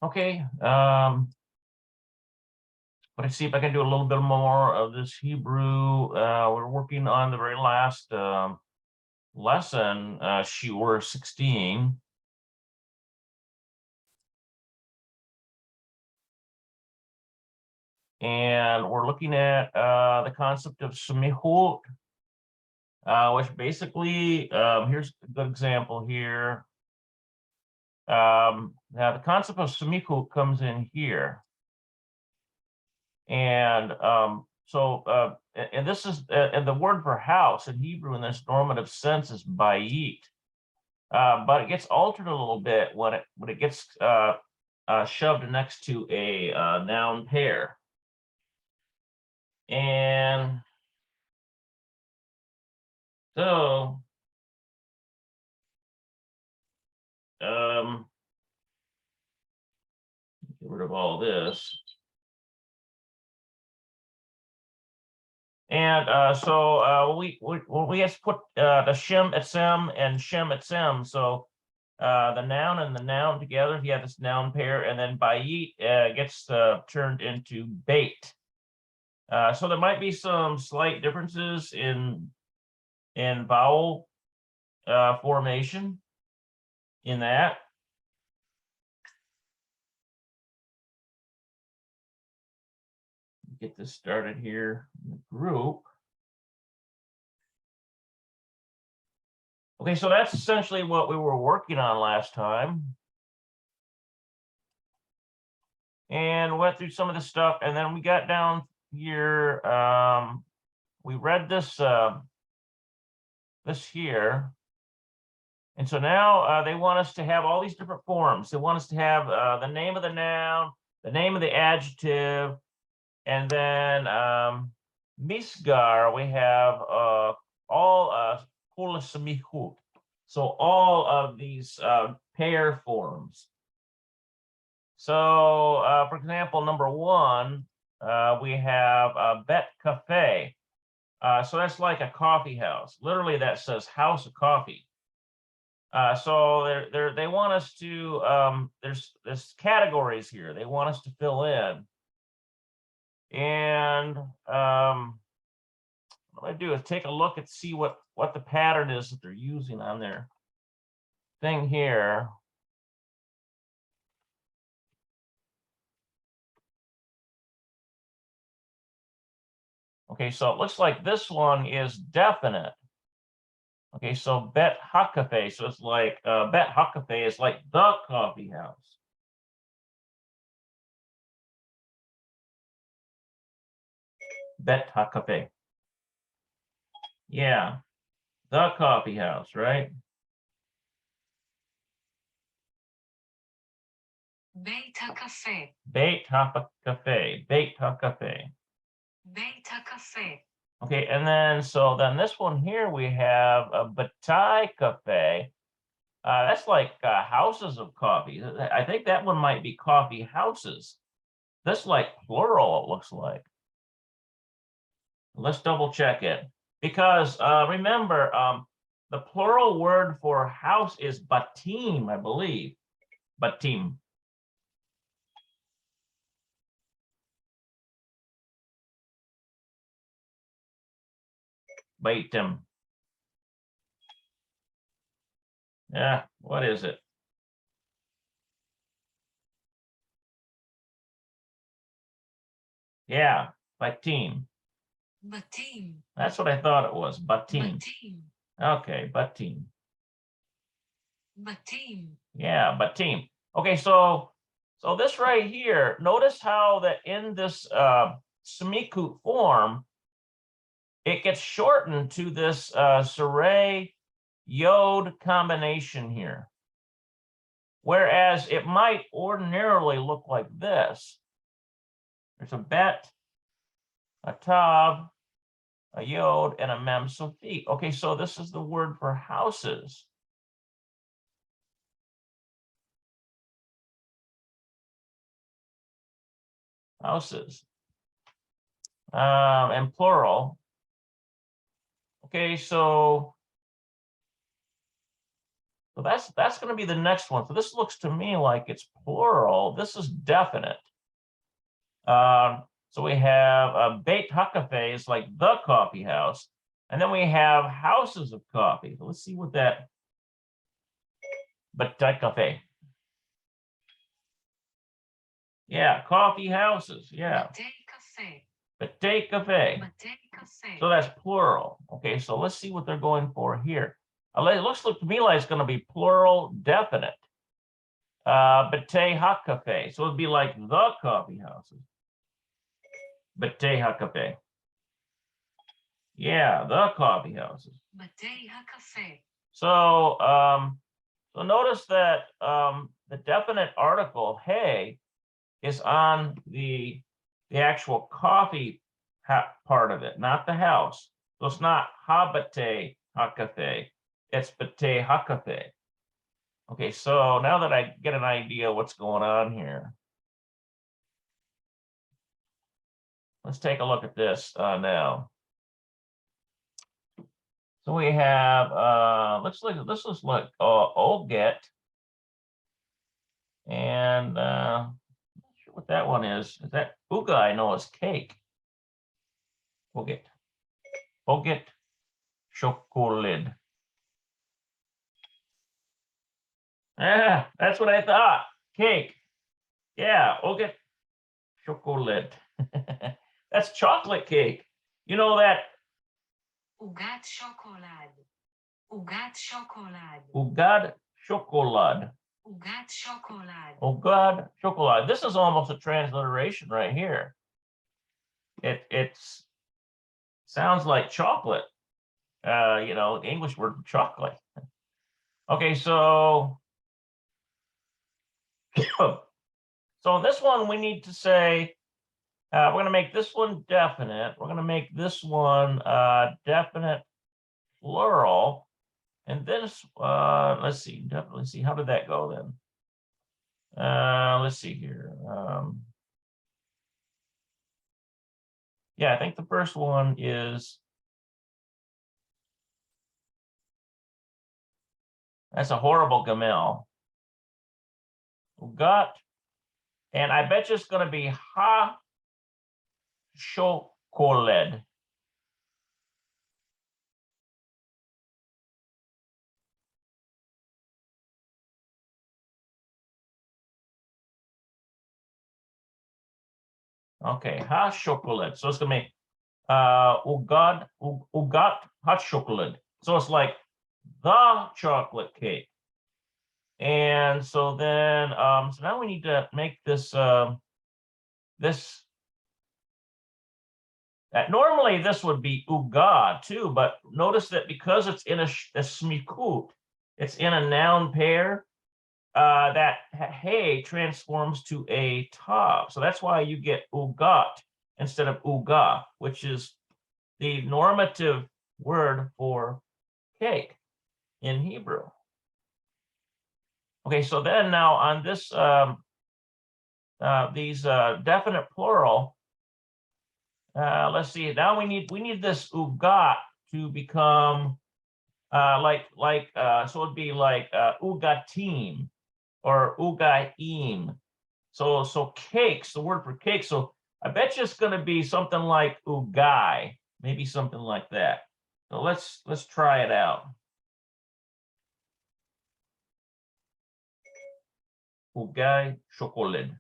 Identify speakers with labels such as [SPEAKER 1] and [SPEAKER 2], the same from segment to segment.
[SPEAKER 1] Okay. Let's see if I can do a little bit more of this Hebrew. We're working on the very last lesson, Shiur 16. And we're looking at the concept of semichut, which basically, here's a good example here. Now the concept of semichut comes in here. And and this is, and the word for house in Hebrew in this normative sense is bayit. But it gets altered a little bit when it gets shoved next to a noun pair. And so get rid of all this. And so we have to put the shem etzem and shem etzem. So the noun and the noun together, you have this noun pair, and then bayit gets turned into bait. So there might be some slight differences in vowel formation in that. Get this started here in the group. Okay, so that's essentially what we were working on last time. And went through some of the stuff, and then we got down here. We read this this here. And so now they want us to have all these different forms. They want us to have the name of the noun, the name of the adjective, and then misgar, we have all kula semichut. So all of these pair forms. So for example, number one, we have bet cafe. So that's like a coffee house. Literally that says house of coffee. So they want us to, there's categories here. They want us to fill in. And what I do is take a look and see what the pattern is that they're using on their thing here. Okay, so it looks like this one is definite. Okay, so bet hakafe. So it's like bet hakafe is like the coffee house. Bet hakafe. Yeah, the coffee house, right?
[SPEAKER 2] Beit HaCafe.
[SPEAKER 1] Beit HaCafe. Beit HaCafe.
[SPEAKER 2] Beit HaCafe.
[SPEAKER 1] Okay, and then so then this one here we have a Batai Cafe. That's like houses of coffee. I think that one might be coffee houses. This like plural, it looks like. Let's double check it. Because remember, the plural word for house is batim, I believe. Batim. Baitim. Yeah, what is it? Yeah, batim.
[SPEAKER 2] Batim.
[SPEAKER 1] That's what I thought it was. Batim.
[SPEAKER 2] Batim.
[SPEAKER 1] Okay, batim.
[SPEAKER 2] Batim.
[SPEAKER 1] Yeah, batim. Okay, so this right here, notice how that in this semichut form, it gets shortened to this Saray Yod combination here. Whereas it might ordinarily look like this. There's a bet, a tav, a yod, and a mem sofit. Okay, so this is the word for houses. Houses. And plural. Okay, so So that's going to be the next one. So this looks to me like it's plural. This is definite. So we have Beit HaCafe is like the coffee house. And then we have houses of coffee. So let's see what that, Beit Cafe. Yeah, coffee houses. Yeah.
[SPEAKER 2] בתי קפה.
[SPEAKER 1] Beit Cafe.
[SPEAKER 2] בתי קפה.
[SPEAKER 1] So that's plural. Okay, so let's see what they're going for here. It looks to me like it's going to be plural definite. Beit HaCafe. So it'd be like the coffee houses. Beit HaCafe. Yeah, the coffee houses.
[SPEAKER 2] בתי הקפה.
[SPEAKER 1] So so notice that the definite article hey is on the actual coffee part of it, not the house. So it's not ha beit HaCafe, it's Beit HaCafe. Okay, so now that I get an idea what's going on here, let's take a look at this now. So we have let's look Olget, and not sure what that one is. Is that Uga? I know is cake. Olget chocolate. Yeah, that's what I thought. Cake. Yeah, Olget chocolate. That's chocolate cake. You know that
[SPEAKER 2] עוגת שוקולד. עוגת שוקולד.
[SPEAKER 1] Ugad chocolate.
[SPEAKER 2] עוגת שוקולד.
[SPEAKER 1] Ugad chocolate. This is almost a transliteration right here. It sounds like chocolate. You know, the English word for chocolate. Okay, so so this one we need to say we're going to make this one definite. We're going to make this one definite plural. And this, let's see, definitely see, how did that go then? Let's see here. Yeah, I think the first one is, that's a horrible gamel. Got, and I bet you it's going to be ha chocolate. Okay, hot chocolate. So it's gonna be ugat hot chocolate. So it's like the chocolate cake. And so then so now we need to make this this normally this would be uga too, but notice that because it's in a smikut, it's in a noun pair, that hey transforms to a tav. So that's why you get ugat instead of uga, which is the normative word for cake in Hebrew. Okay, so then now on this these definite plural, let's see. Now we need this ugat to become so it'd be like ugatim or ugaim. So cakes, the word for cake. So I bet you it's going to be something like ugai, maybe something like that. So let's try it out. Ugai chocolate.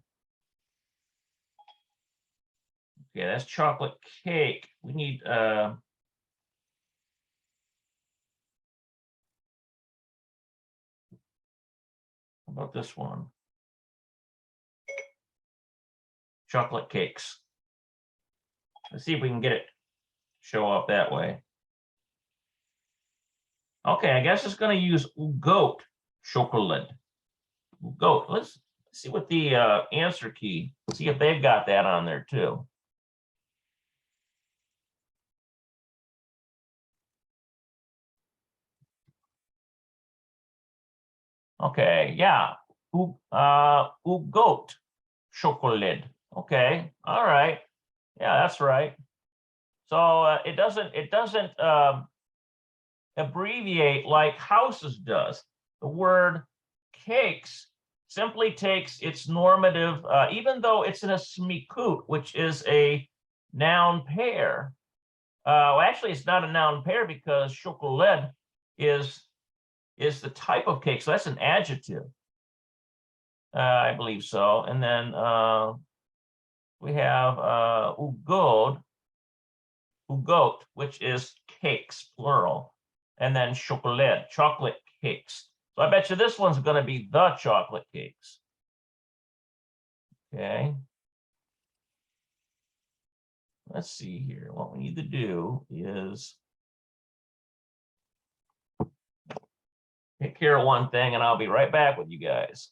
[SPEAKER 1] Okay, that's chocolate cake. We need how about this one? Chocolate cakes. Let's see if we can get it show up that way. Okay, I guess it's going to use ugot chocolate. Ugot. Let's see what the answer key. See if they've got that on there too. Okay, yeah. Ugot chocolate. Okay, all right. Yeah, that's right. So it doesn't abbreviate like houses does. the word cakes simply takes its normative, even though it's in a smikut, which is a noun pair. Well, actually, it's not a noun pair because chocolate is the type of cake, so that's an adjective. I believe so. And then we have ugot, which is cakes, plural. And then chocolate cakes. So I bet you this one's going to be the chocolate cakes. Okay. Let's see here. What we need to do is take care of one thing, and I'll be right back with you guys.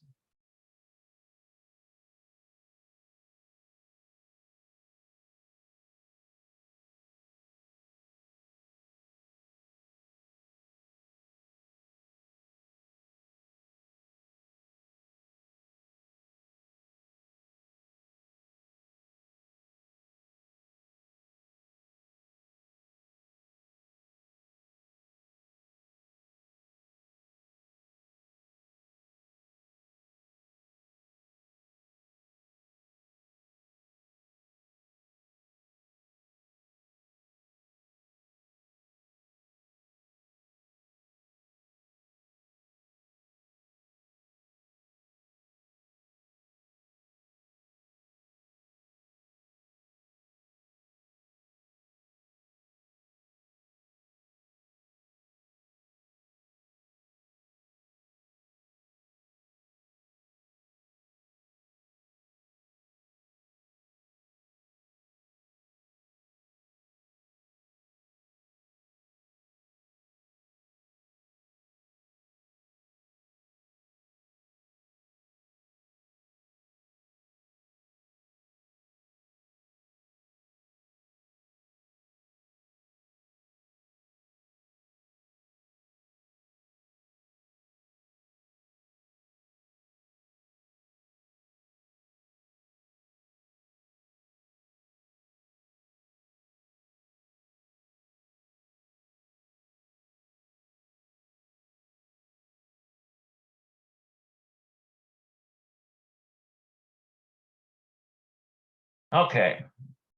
[SPEAKER 1] Okay,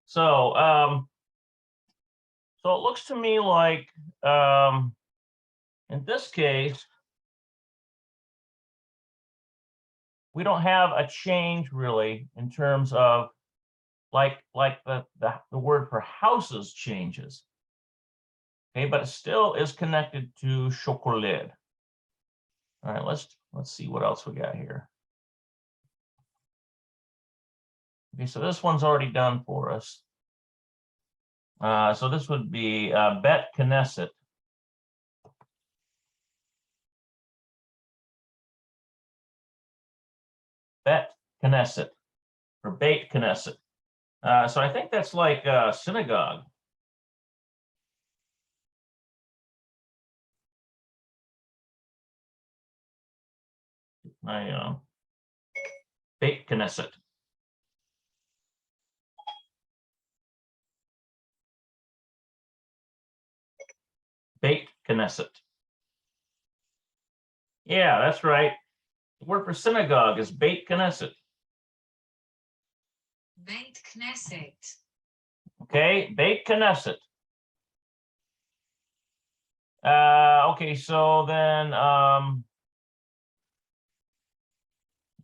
[SPEAKER 1] so so it looks to me like in this case we don't have a change really in terms of like the word for houses changes. Okay, but it still is connected to chocolate. All right, let's see what else we got here. Okay, so this one's already done for us. So this would be Bet Knesset. Bet Knesset or Beit Knesset. So I think that's like synagogue. Beit Knesset. Beit Knesset. Yeah, that's right. The word for synagogue is Beit Knesset.
[SPEAKER 2] Beit Knesset.
[SPEAKER 1] Okay, Beit Knesset. Okay, so then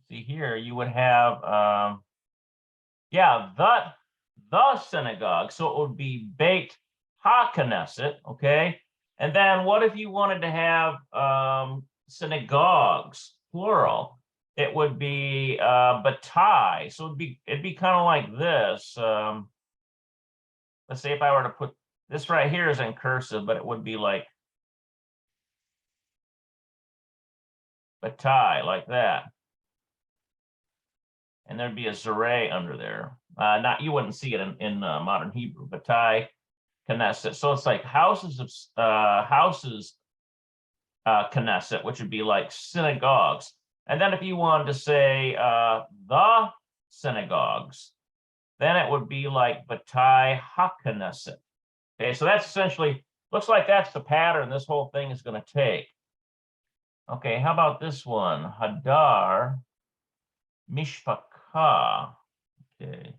[SPEAKER 1] see here, you would have yeah, the synagogue. So it would be Beit HaKnesset, okay? And then what if you wanted to have synagogues, plural? It would be Batai. So it'd be kind of like this. Let's say if I were to put this right here is in cursive, but it would be like Batai, like that. And there'd be a Zere under there. Not you wouldn't see it in modern Hebrew, Batai Knesset. So it's like houses of Knesset, which would be like synagogues. And then if you wanted to say the synagogues, then it would be like Batai HaKnesset. Okay, so that's essentially, looks like that's the pattern this whole thing is going to take. Okay, how about this one? Hadar mishpaka. Okay.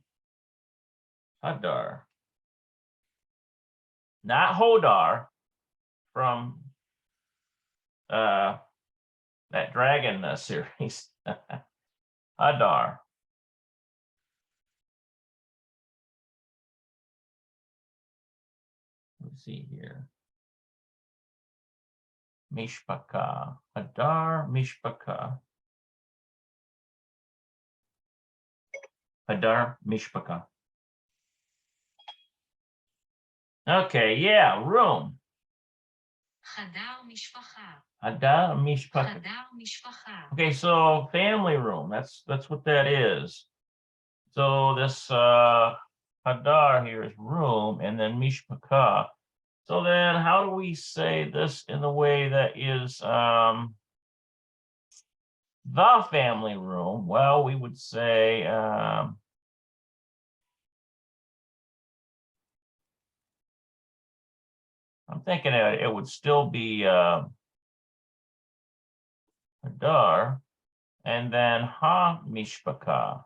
[SPEAKER 1] Hadar. Not Hodar from that dragon series. Hadar. Let's see here. Mishpaka. Hadar mishpaka. Hadar mishpaka. Okay, yeah, room.
[SPEAKER 2] חדר משפחה.
[SPEAKER 1] Hadar mishpaka.
[SPEAKER 2] חדר משפחה.
[SPEAKER 1] Okay, so family room. That's what that is. So this hadar here is room, and then mishpaka. So then, how do we say this in the way that is the family room? Well, we would say I'm thinking it would still be hadar, and then ha mishpaka.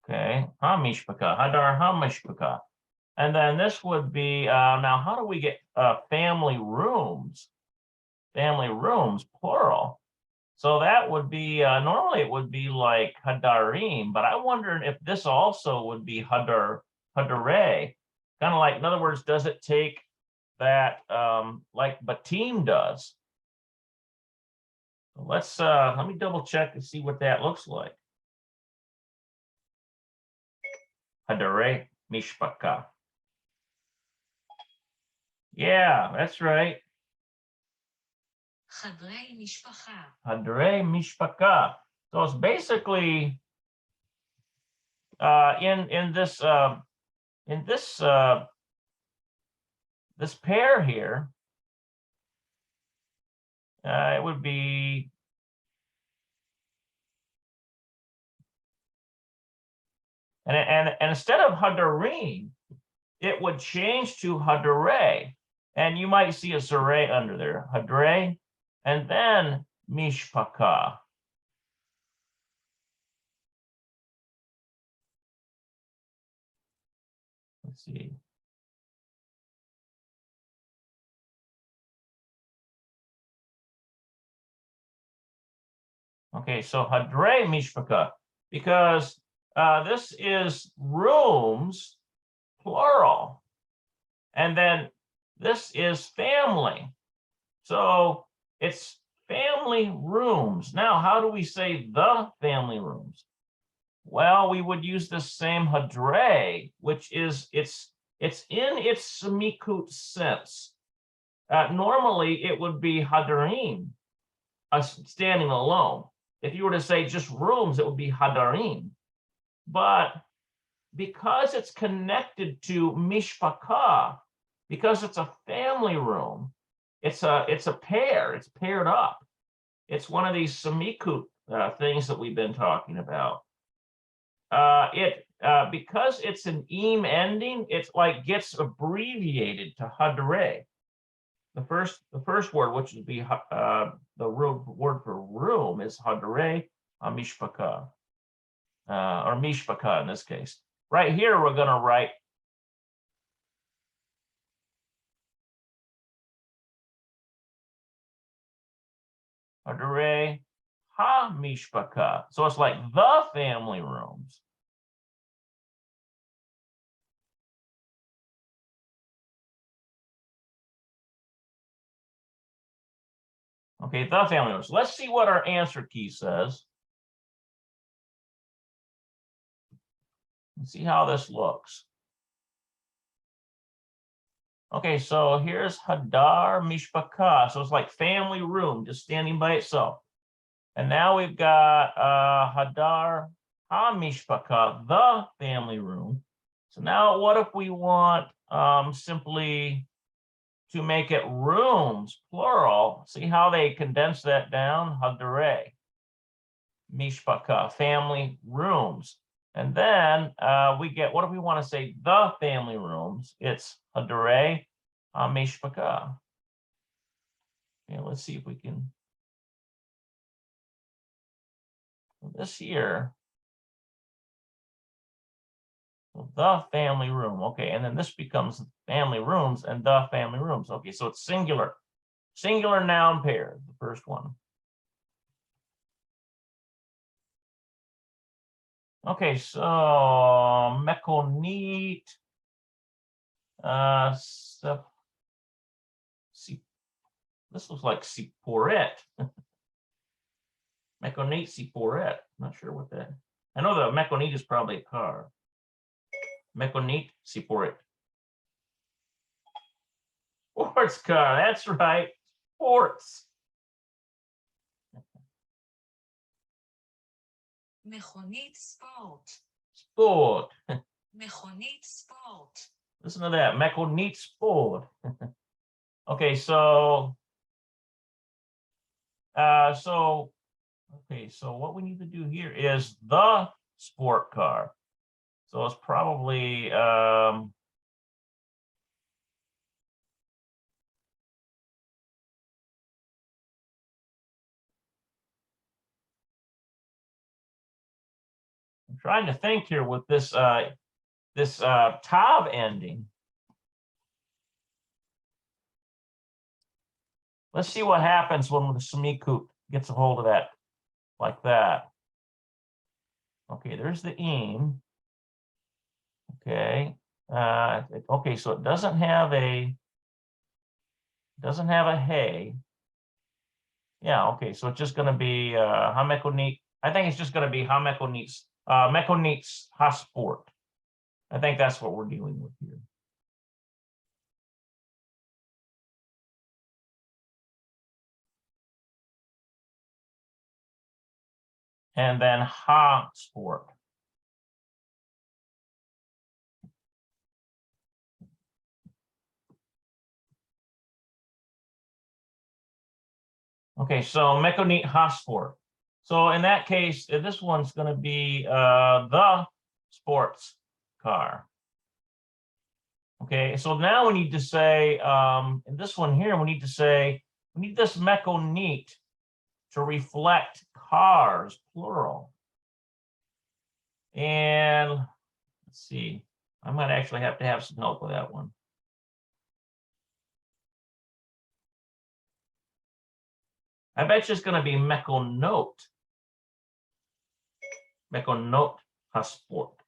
[SPEAKER 1] Okay, ha mishpaka, hadar ha mishpaka. And then this would be, now how do we get family rooms? Family rooms, plural. So that would be, normally it would be like hadarim, but I wonder if this also would be hadare. Kind of like, in other words, does it take that like batim does? Let's, let me double check and see what that looks like. Hadare mishpaka. Yeah, that's right.
[SPEAKER 2] חדרי משפחה.
[SPEAKER 1] Hadre mishpaka. So it's basically in this this pair here, it would be and instead of hadarim, it would change to hadare, and you might see a zare under there, hadare, and then mishpaka. Let's see. Okay, so hadre mishpaka, because this is rooms, plural, and then this is family. So it's family rooms. Now, how do we say the family rooms? Well, we would use the same hadre, which is it's in its semikut sense. Normally, it would be hadarim, standing alone. If you were to say just rooms, it would be hadarim. But because it's connected to mishpaka, because it's a family room, it's a pair, it's paired up. It's one of these semikut things that we've been talking about. Because it's an im ending, it's like gets abbreviated to hadare. The first word, which would be the word for room, is hadare mishpaka, or mishpaka in this case. Right here, we're going to write hadare ha mishpaka. So it's like the family rooms. Okay, the family rooms. Let's see what our answer key says. Let's see how this looks. Okay, so here's hadar mishpaka. So it's like family room, just standing by itself. And now we've got hadar ha mishpaka, the family room. So now what if we want simply to make it rooms, plural? See how they condense that down? Hadare mishpaka, family rooms. And then we get, what do we want to say? The family rooms. It's Hadare Mishpaka. Okay, let's see if we can. This here. The family room. Okay, and then this becomes family rooms and the family rooms. Okay, so it's singular. Singular noun pair, the first one. Okay, so mekonit. This looks like siporet. Mekonit siporet. Not sure what that. I know the mekonit is probably a car. Mekonit siporet. Sports car. That's right. Sports.
[SPEAKER 2] מכונית ספורט.
[SPEAKER 1] Sport.
[SPEAKER 2] מכונית ספורט.
[SPEAKER 1] Listen to that. Mekonit sport. Okay, so okay, so what we need to do here is the sport car. So it's probably I'm trying to think here with this tav ending. Let's see what happens when the semikut gets a hold of that like that. Okay, there's the im. Okay. Okay, so it doesn't have a hey. Yeah, okay, so it's just going to be hamekonit. I think it's just going to be hamekonits mekonits hasport. I think that's what we're dealing with here. And then ha sport. Okay, so mekonit ha sport. So in that case, this one's going to be the sports car. Okay, so now we need to say, in this one here, we need to say, we need this mekonit to reflect cars, plural. And let's see, I might actually have to have some help with that one. I bet you it's going to be mekonot. Mekonot hasport.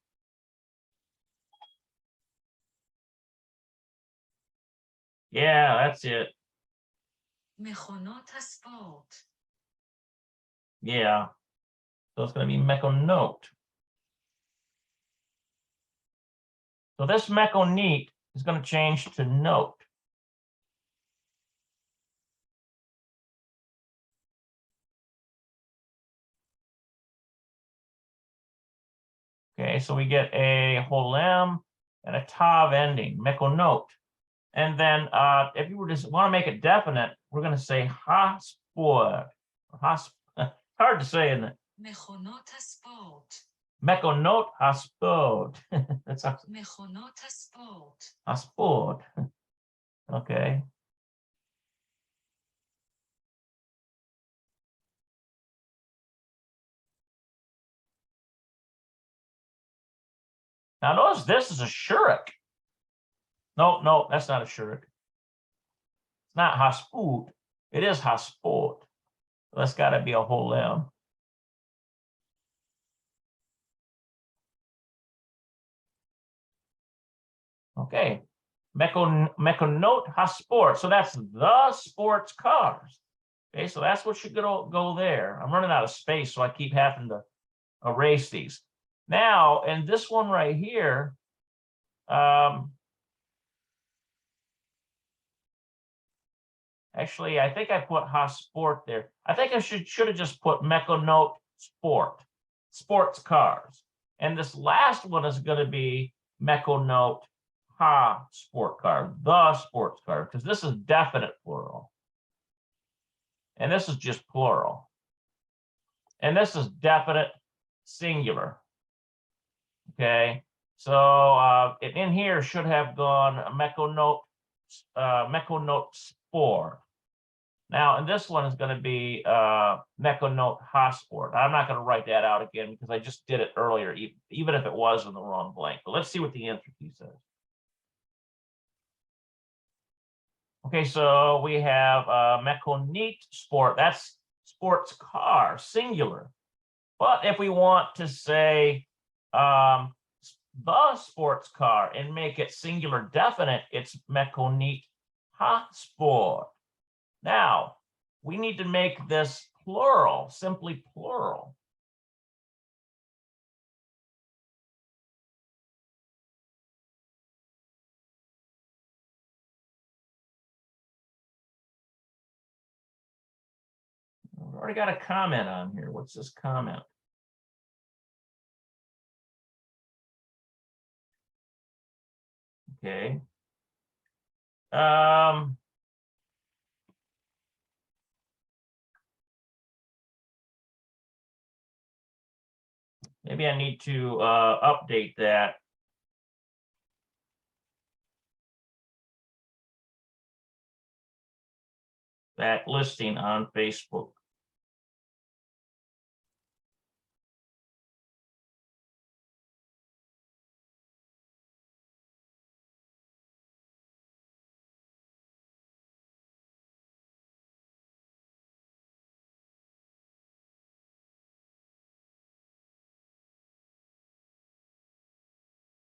[SPEAKER 1] Yeah, that's it.
[SPEAKER 2] מכונות הספורט.
[SPEAKER 1] Yeah. So it's going to be mekonot. So this mekonit is going to change to note. Okay, so we get a holem and a tav ending, mekonot. And then if you were just want to make it definite, we're going to say hasport. Hard to say, isn't it?
[SPEAKER 2] מכונות הספורט.
[SPEAKER 1] Mekonot hasport. That's
[SPEAKER 2] מכונות הספורט.
[SPEAKER 1] hasport. Okay. Now notice this is a shurik. No, that's not a shurik. It's not hasput. It is hasport. That's got to be a holem. Okay. Mekonot hasport. So that's the sports cars. Okay, so that's what should go there. I'm running out of space, so I keep having to erase these. Now, in this one right here, actually, I think I put hasport there. I think I should have just put mekonot sport, sports cars. And this last one is going to be mekonot ha sport car, the sports car, because this is definite plural. And this is just plural. And this is definite singular. Okay, so in here should have gone mekonote sport. Now, and this one is going to be mekonote hasport. I'm not going to write that out again because I just did it earlier, even if it was in the wrong blank. But let's see what the answer key says. Okay, so we have mekonit sport. That's sports car, singular. But if we want to say the sports car and make it singular definite, it's mekonit ha sport. Now, we need to make this plural, simply plural. We've already got a comment on here. What's this comment? Okay. Maybe I need to update that. That listing on Facebook.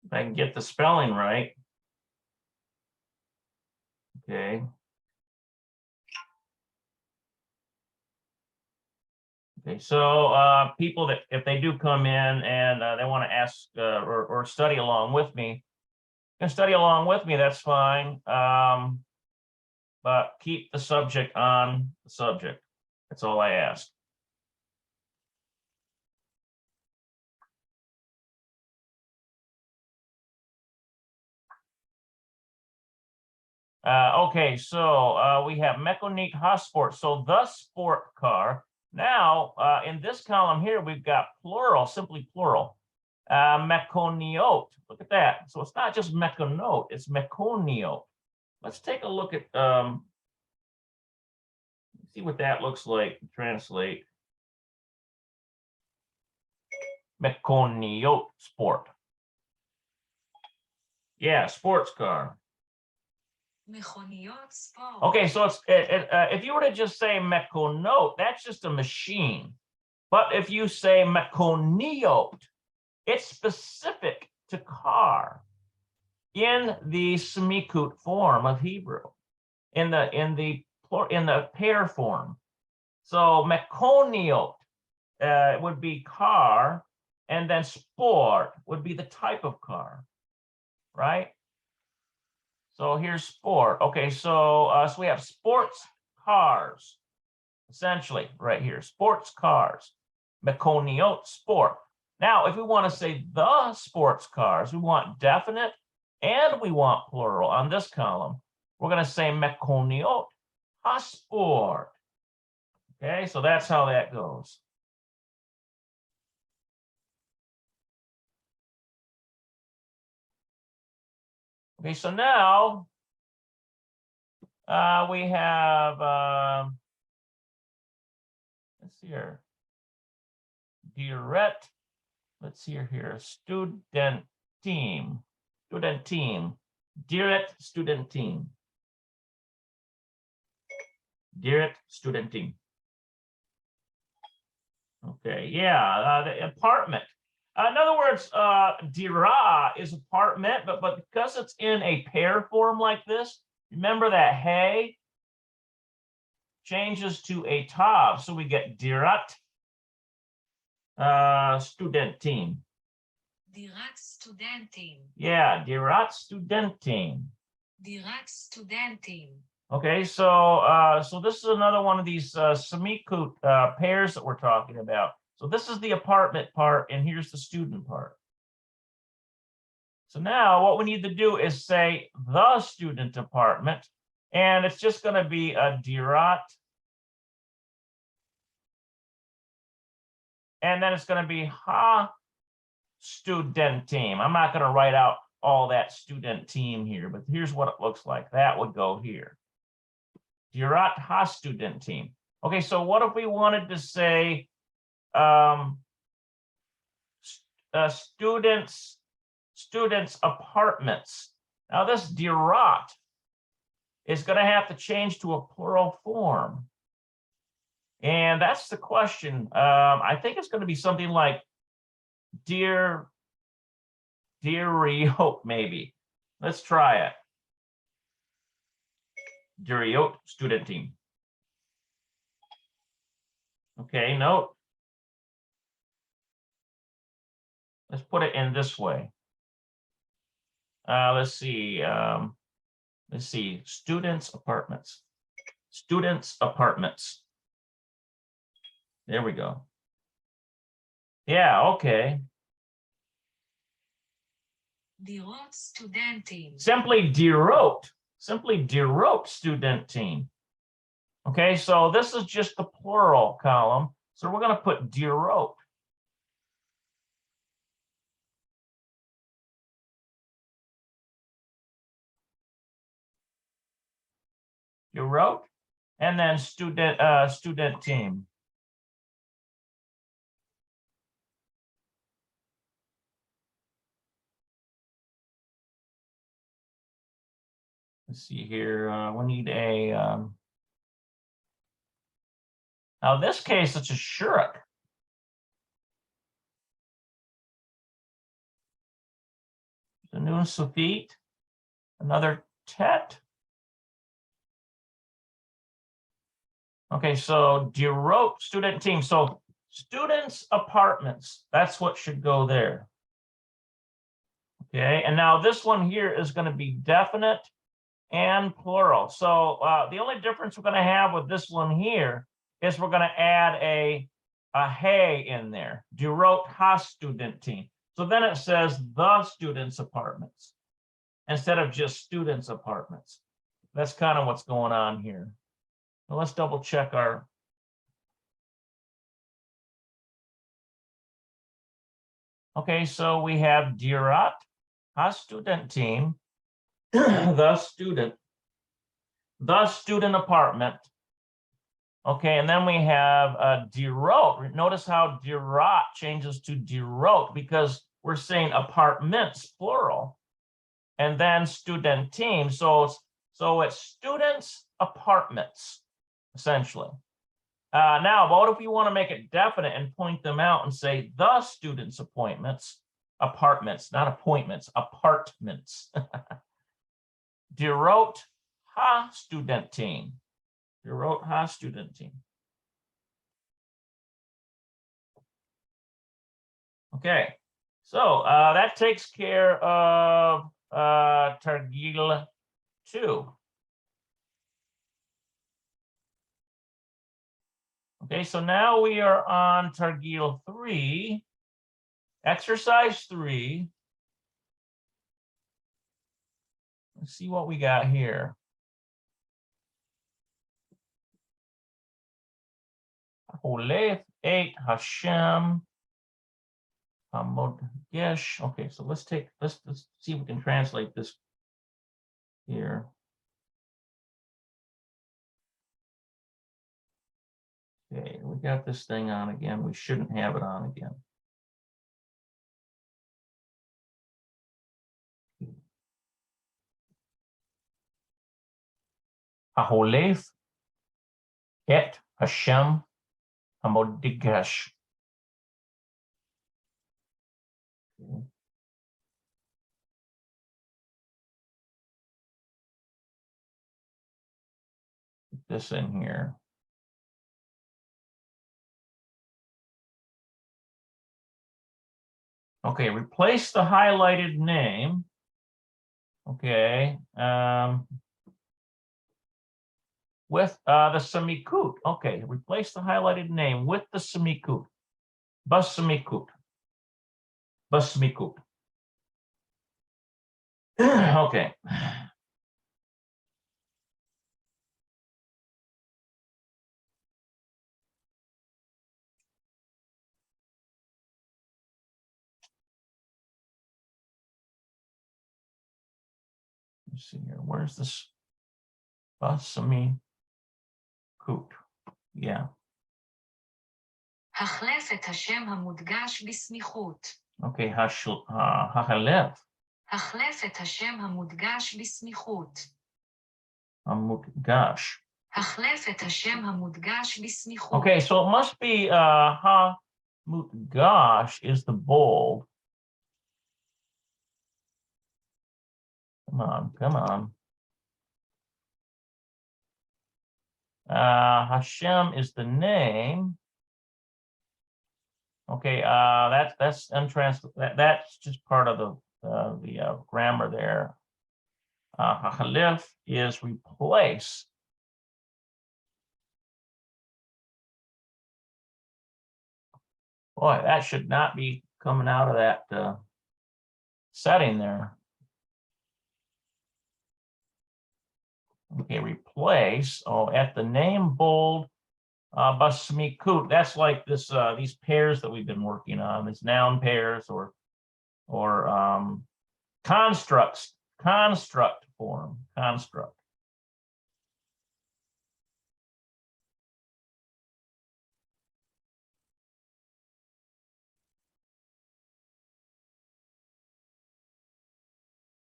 [SPEAKER 1] If I can get the spelling right. Okay. Okay, so people that if they do come in and they want to ask or study along with me, can study along with me, that's fine. But keep the subject on the subject. That's all I ask. Okay, so we have mekonit hasport, so the sport car. Now, in this column here, we've got plural, simply plural. Mekoniot, look at that. So it's not just mekonote, it's mekoniot. Let's take a look at, see what that looks like, translate. Mekoniot sport. Yeah, sports car.
[SPEAKER 2] מכוניות ספורט.
[SPEAKER 1] Okay, so it's if you were to just say mekonote, that's just a machine. But if you say mekoniot, it's specific to car in the semikut form of Hebrew, in the pair form. So mekoniot would be car, and then sport would be the type of car, right? So here's sport. Okay, so so we have sports cars, essentially, right here. Sports cars, mekoniot sport. Now, if we want to say the sports cars, we want definite and we want plural on this column. We're going to say mekoniot hasport. Okay, so that's how that goes. Okay, so now we have, let's see here, direct, let's see here, student team, direct student team, direct student team. Okay, yeah, the apartment. In other words, dira is apartment, but because it's in a pair form like this, remember that hey changes to a tav, so we get dirat studentin.
[SPEAKER 2] דירת סטודנטים.
[SPEAKER 1] Yeah, dirat studentin.
[SPEAKER 2] דירת סטודנטים.
[SPEAKER 1] Okay, so so this is another one of these semikut pairs that we're talking about. So this is the apartment part, and here's the student part. So now what we need to do is say the student apartment, and it's just going to be a dirat, and then it's going to be ha student team. I'm not going to write out all that student team here, but here's what it looks like. That would go here. Dirat ha student team. Okay, so what if we wanted to say students apartments? Now this dirat is going to have to change to a plural form. And that's the question. I think it's going to be something like dear Riot, maybe. Let's try it. Dear Riot student team. Okay, note. Let's put it in this way. Let's see. Students apartments. Students apartments. There we go. Yeah, okay.
[SPEAKER 2] דירות סטודנטים.
[SPEAKER 1] Simply Dirot student team. Okay, so this is just the plural column. So we're going to put Dirot. Dirot, and then student team. Let's see here. We need a. Now, in this case, it's a shuruk. The new sufit, another tet. Okay, so Dirot student team. So students apartments. That's what should go there. Okay, and now this one here is going to be definite and plural. So the only difference we're going to have with this one here is we're going to add a hey in there. Dirot ha student team. So then it says the students apartments instead of just students apartments. That's kind of what's going on here. Now let's double check our. Okay, so we have Dirat ha student team. the student apartment. Okay, and then we have Dirot. Notice how Dirat changes to Dirot because we're saying apartments, plural, and then student team. So it's students apartments, essentially. Now, what if we want to make it definite and point them out and say the students apartments, not appointments, apartments. Dirot ha student team. Dirot ha student team. Okay, so that takes care of Targil 2. Okay, so now we are on Targil 3, exercise 3. Let's see what we got here. Holef 8 Hashem Hamod Gesh. Okay, so let's see if we can translate this here. Okay, we got this thing on again. We shouldn't have it on again. Aholef et Hashem Hamodigash. Okay. Put this in here. Okay, replace the highlighted name. Okay, with the semikut. Okay, replace the highlighted name with the semikut. Basemikut. Basemikut. Okay. let's see here. Where's this? Basami Koot. Yeah.
[SPEAKER 2] החלף את השם המודגש בסמיכות.
[SPEAKER 1] Okay. Hachalef.
[SPEAKER 2] החלף את השם המודגש בסמיכות.
[SPEAKER 1] Amutgash.
[SPEAKER 2] החלף את השם המודגש בסמיכות.
[SPEAKER 1] Okay, so it must be Hamutgash is the bold. Come on, come on. Hashem is the name. Okay, that's untranslated. That's just part of the grammar there. Hachalif is replace. Boy, that should not be coming out of that setting there. Okay, replace. Oh, at the name bold, basmikut. That's like this. These pairs that we've been working on. These noun pairs or constructs. Construct form. Construct.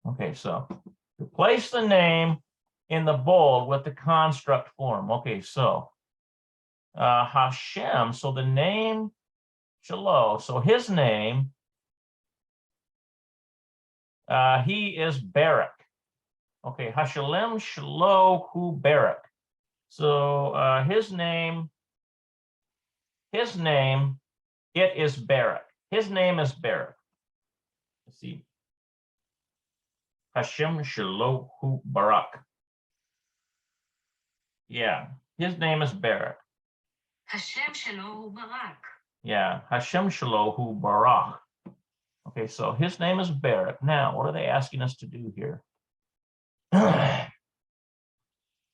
[SPEAKER 1] Okay, so replace the name in the bold with the construct form. Okay, so Hashem, so the name Shalo, so his name, he is Barak. Okay, Hashalem Shalo Hu Barak. So his name, it is Barak. His name is Barak. Let's see. Hashem Shalo Hu Barak. Yeah, his name is Barak.
[SPEAKER 2] השם שלו הוא ברק.
[SPEAKER 1] Yeah, Hashem Shalo Hu Barak. Okay, so his name is Barak. Now, what are they asking us to do here?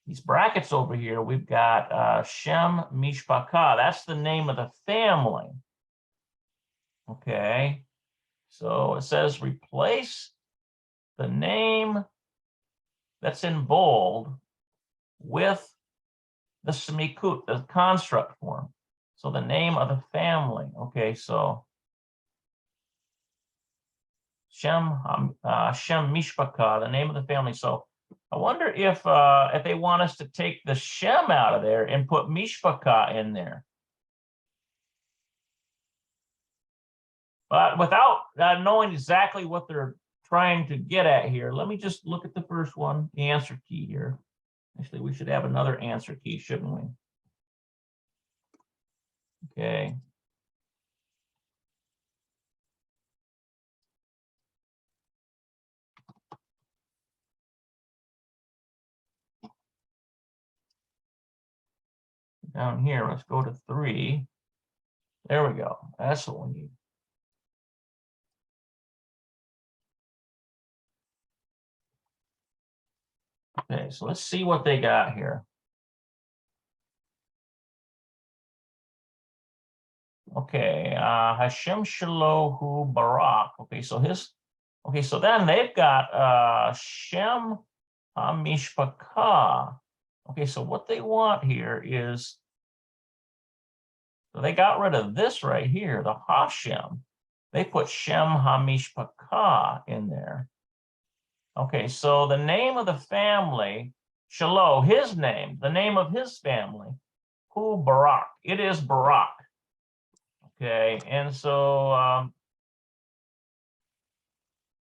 [SPEAKER 1] These brackets over here, we've got Shem Mishpaka. That's the name of the family. Okay, so it says replace the name that's in bold with the semikut, the construct form. So the name of the family. Okay, so Shem Mishpaka, the name of the family. So I wonder if they want us to take the Shem out of there and put Mishpaka in there. But without knowing exactly what they're trying to get at here, let me just look at the first one, the answer key here. Actually, we should have another answer key, shouldn't we? Okay. Down here, let's go to 3. There we go. That's what we need. Okay, so let's see what they got here. Okay, Hashem Shalohu Barak. Okay, so so then they've got Shem HaMishpaka. Okay, so what they want here is, so they got rid of this right here, the Hashem. They put Shem HaMishpaka in there. Okay, so the name of the family, Shalo, his name, the name of his family, Hu Barak. It is Barak. Okay, and so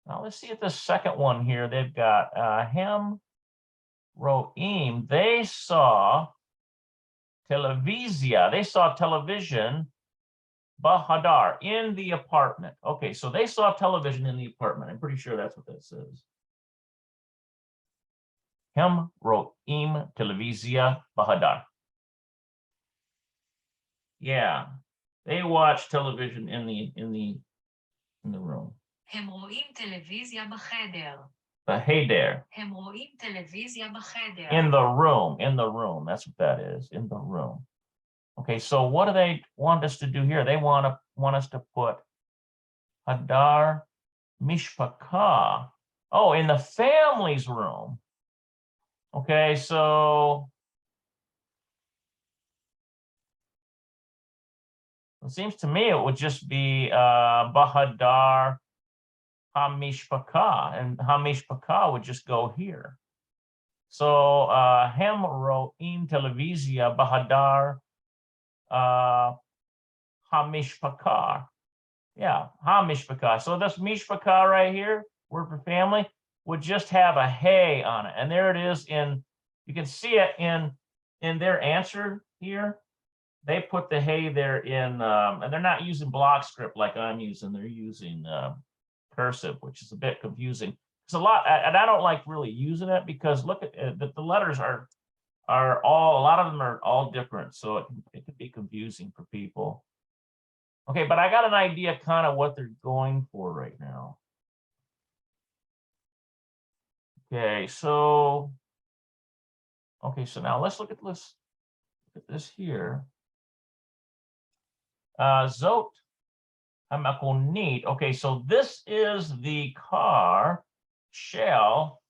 [SPEAKER 1] now let's see at the second one here. They've got Hem Roim. They saw televisia. They saw television Bahadar in the apartment. Okay, so they saw television in the apartment. I'm pretty sure that's what that says. Hem Roim televisia Bahadar. Yeah, they watch television in the room.
[SPEAKER 2] הם רואים טלוויזיה בחדר.
[SPEAKER 1] The Hayder.
[SPEAKER 2] הם רואים טלוויזיה בחדר.
[SPEAKER 1] In the room. That's what that is. In the room. Okay, so what do they want us to do here? They want us to put Hadar Mishpaka Oh, in the family's room. Okay, so it seems to me it would just be Bahadar Hamishpaka, and Hamishpaka would just go here. So Hem Ro'im Televizia Bahadar Hamishpaka. Yeah, Hamishpaka. So this Mishpaka right here, word for family, would just have a hey on it. And there it is you can see it in their answer here. They put the hey there in, and they're not using block script like I'm using. They're using cursive, which is a bit confusing. It's a lot, and I don't like really using it because look at the letters are all, a lot of them are all different, so it can be confusing for people. Okay, but I got an idea kind of what they're going for right now. Okay, so now let's look at this. Look at this here. Zot Hamakonit. Okay, so this is the car shell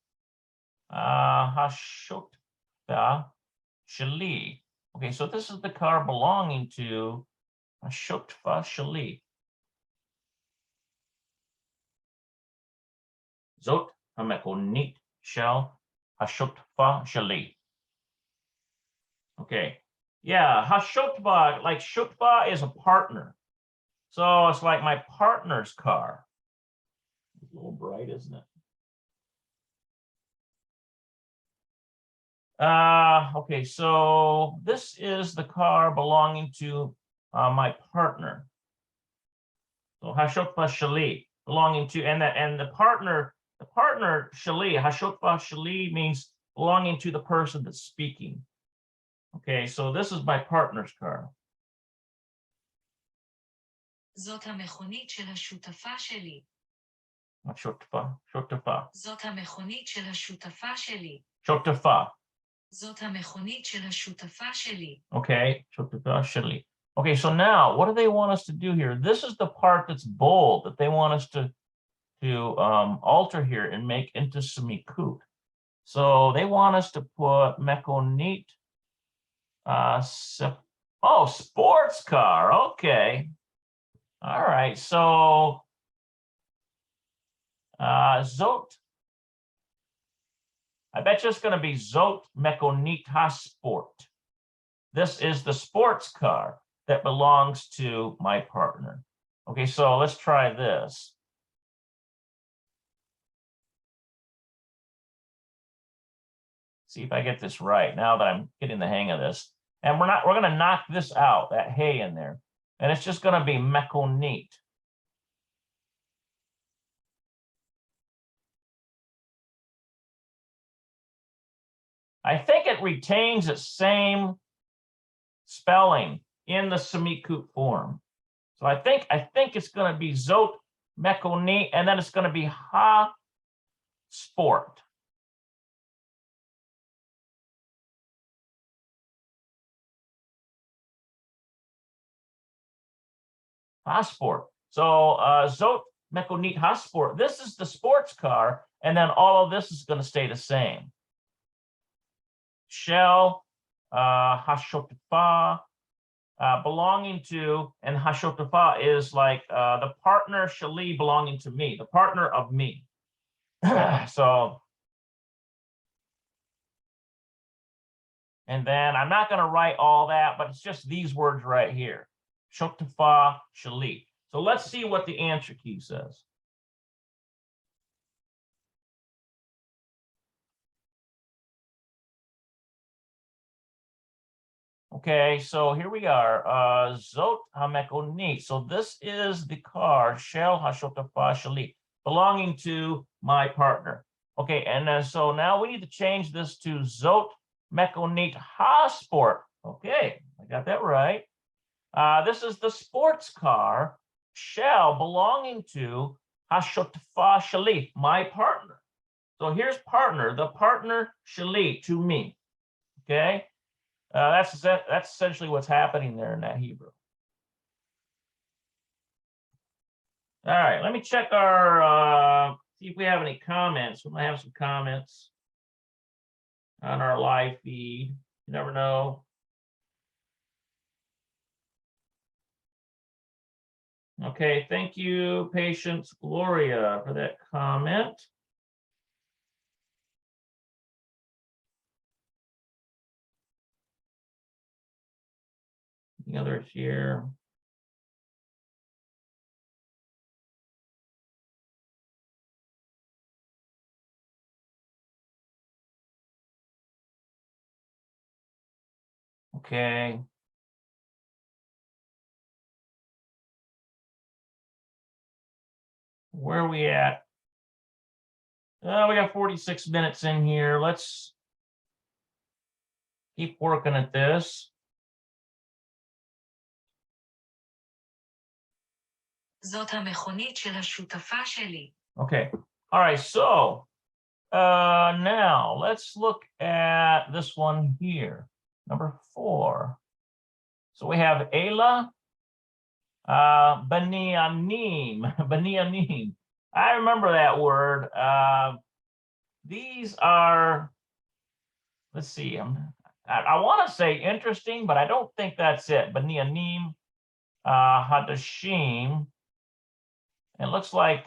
[SPEAKER 1] Hashokta Shali. Okay, so this is the car belonging to Hashokta Shali. Zot Hamakonit shell Hashokta Shali. Okay. Yeah, Hashokta, like Shukba is a partner. So it's like my partner's car. It's a little bright, isn't it? Okay, so this is the car belonging to my partner. So Hashokba Shali, belonging to, and the partner Shali, Hashokba Shali means belonging to the person that's speaking. Okay, so this is my partner's car.
[SPEAKER 2] זאת המכונית של השותפה שלי.
[SPEAKER 1] שותפה.
[SPEAKER 2] זאת המכונית של השותפה שלי.
[SPEAKER 1] שותפה.
[SPEAKER 2] זאת המכונית של השותפה שלי.
[SPEAKER 1] Okay, שותפה שלי. Okay, so now what do they want us to do here? This is the part that's bold that they want us to alter here and make into semikut. So they want us to put mekonit. Sports car. Okay. All right. So Zot. I bet you it's going to be Zot Mekonit HaSport. This is the sports car that belongs to my partner. Okay, so let's try this. See if I get this right now that I'm getting the hang of this. And we're going to knock this out, that hey in there. And it's just going to be Mekonit. I think it retains its same spelling in the semikut form. So I think it's going to be Zot Mekonit, and then it's going to be Ha Sport. Ha Sport. So Zot Mekonit Ha Sport. This is the sports car, and then all of this is going to stay the same. Shell, Hashokta, belonging to, and Hashokta is like the partner Shali belonging to me, the partner of me. So, and then I'm not going to write all that, but it's just these words right here. Shokta Shali. So let's see what the answer key says. Okay, so here we are. Zot Hamekonit. So this is the car, Shel Hashotafa Shali, belonging to my partner. Okay, and then so now we need to change this to Zot Mekonit Ha-Sport. Okay, I got that right. This is the sports car, Shell, belonging to Hashotafa Shali, my partner. So here's partner, the partner Shali to me. Okay. That's essentially what's happening there in that Hebrew. All right, let me check our, see if we have any comments. We might have some comments on our live feed. You never know. Okay, thank you, Patience Gloria, for that comment. The others here. Okay. Where are we at? We got 46 minutes in here. Let's keep working at this.
[SPEAKER 2] זאת המכונית של השותפה שלי.
[SPEAKER 1] Okay. All right. So now let's look at this one here. Number 4. So we have Ayla, Banianim, Banianim. I remember that word. These are, let's see, I want to say interesting, but I don't think that's it. Banianim, Hadashim. It looks like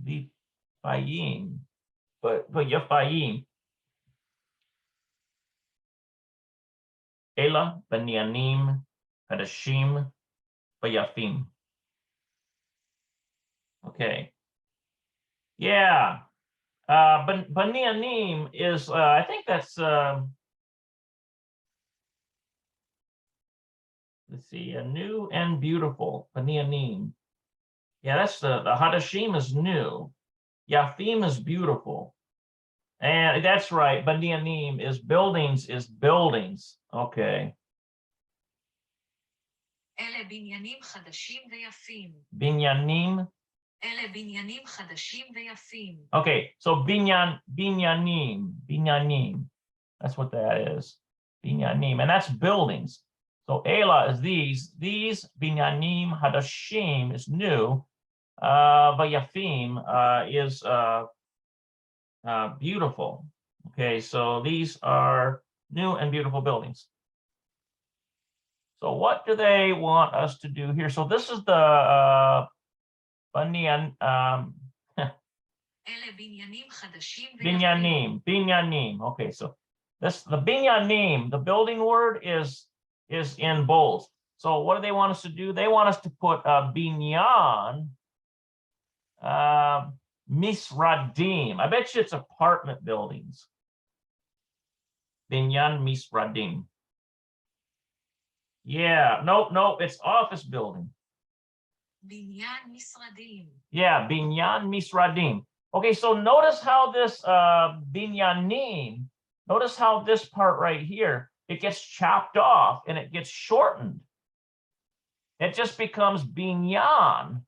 [SPEAKER 1] Vifayim, but Yafayim. Ela, Banianim, Hadashim, Bayafim. Okay. Yeah. Banianim is, I think that's, let's see, new and beautiful. Banianim. Yeah, that's the Hadashim is new. Yafim is beautiful. And that's right. Banianim is buildings, Okay.
[SPEAKER 2] אלה בניינים חדשים ויפים.
[SPEAKER 1] Binyanim.
[SPEAKER 2] אלה בניינים חדשים ויפים.
[SPEAKER 1] Okay, so binyanim. That's what that is. Binyanim, and that's buildings. So Ela is these binyanim hadashim is new. Vayafim is beautiful. Okay, so these are new and beautiful buildings. So what do they want us to do here? So this is the Binyanim.
[SPEAKER 2] אלה בניינים חדשים ויפים.
[SPEAKER 1] Binyanim. Okay, so this the binyanim, the building word is in bold. So what do they want us to do? They want us to put binyan misradim. I bet you it's apartment buildings. Binyan misradim. Yeah, nope, it's office building.
[SPEAKER 2] בניין משרדים.
[SPEAKER 1] Yeah, binyan misradim. Okay, so notice how this binyanim, notice how this part right here, it gets chopped off and it gets shortened. It just becomes binyan,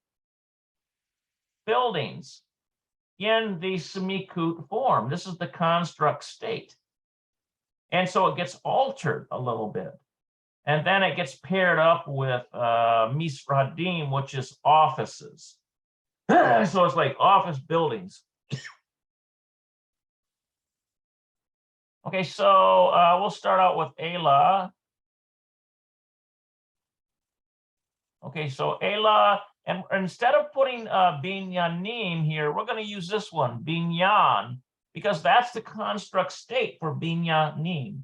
[SPEAKER 1] buildings, in the semikut form. This is the construct state. And so it gets altered a little bit. And then it gets paired up with misradim, which is offices. So it's like office buildings. Okay, so we'll start out with Ayla. Okay, so Ayla, and instead of putting binyanim here, we're going to use this one, binyan, because that's the construct state for binyanim.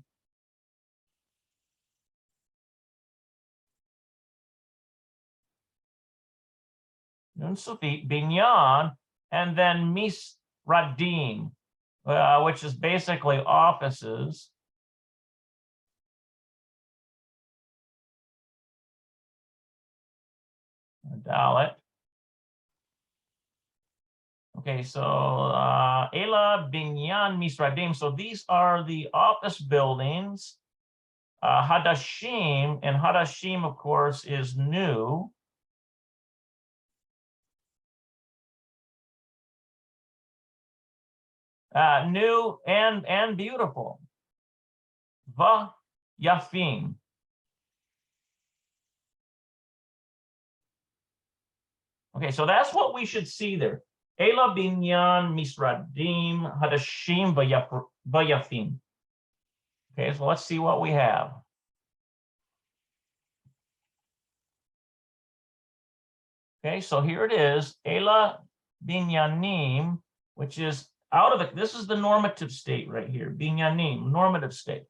[SPEAKER 1] Nun sufit, binyan, and then misradim, which is basically offices. Dalet. Okay, so Ela binyan misradim. So these are the office buildings. Hadashim, and Hadashim, of course, is new. New and beautiful. Va Okay, so that's what we should see there. Ela binyan misradim hadashim vayafim. Okay, so let's see what we have. Okay, so here it is, Ela binyanim, which is out of it. This is the normative state right here, binyanim, normative state.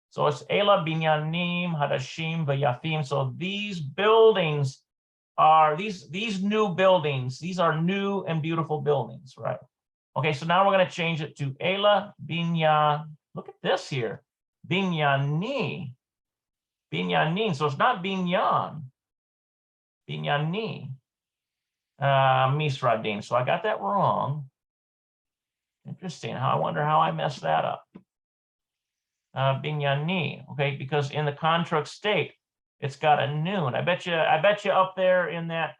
[SPEAKER 1] So it's Ela binyanim hadashim vayafim. So these buildings are these new buildings. These are new and beautiful buildings, right? Okay, so now we're going to change it to Ela binya. Look at this here, binyani, binyanin. So it's not binyan, binyani. Misradim. So I got that wrong. Interesting. I wonder how I messed that up. Binyani. Okay, because in the contract state, it's got a noon. I bet you up there in that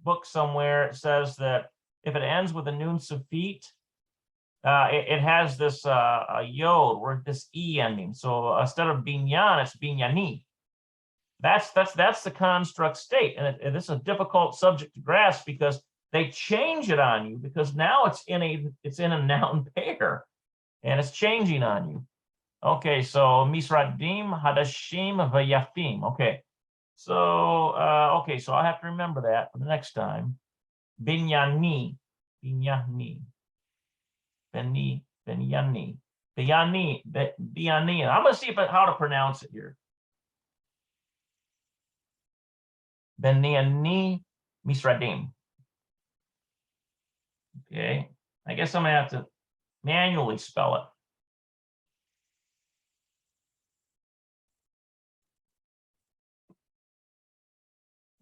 [SPEAKER 1] book somewhere it says that if it ends with a noon suffit, it has this a yod or this e ending. So instead of binyan, it's binyani. That's the construct state, and this is a difficult subject to grasp because they change it on you because now it's in a noun pair, and it's changing on you. Okay, so misradim hadashim vayafim. Okay, so so I have to remember that for the next time. Binyani, binyani, binyani, binyani. I'm gonna see how to pronounce it here. Beniani misradim. Okay, I guess I'm gonna have to manually spell it.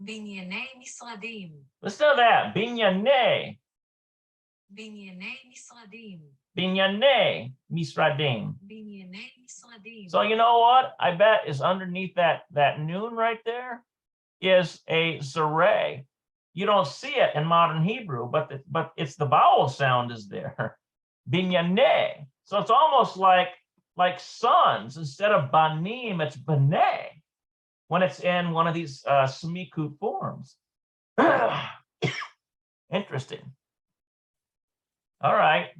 [SPEAKER 2] בנייני משרדים.
[SPEAKER 1] Listen to that. Binyane.
[SPEAKER 2] בנייני משרדים.
[SPEAKER 1] Binyane misradim.
[SPEAKER 2] בנייני משרדים.
[SPEAKER 1] So you know what? I bet is underneath that noon right there is a zere. You don't see it in modern Hebrew, but it's the vowel sound is there. Binyane. So it's almost like sons. Instead of banim, it's bane when it's in one of these semikut forms. Interesting. All right.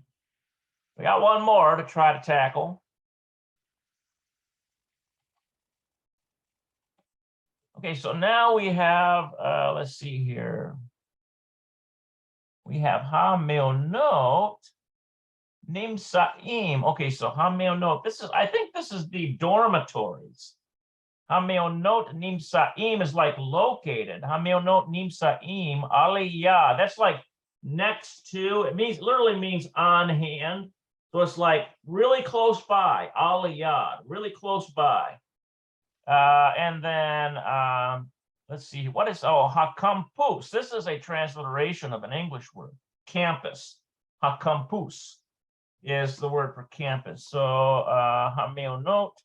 [SPEAKER 1] We got one more to try to tackle. Okay, so now we have, let's see here. We have ha-meonot nimsaim. Okay, so ha-meonot, I think this is the dormitories. Ha-meonot nimsaim is like located. Ha-meonot nimsaim aliyah. That's like next to, literally means on hand. So it's like really close by, aliyah, really close by. And then let's see, what is, hakampus. This is a transliteration of an English word, campus. Hakampus is the word for campus. So hameonot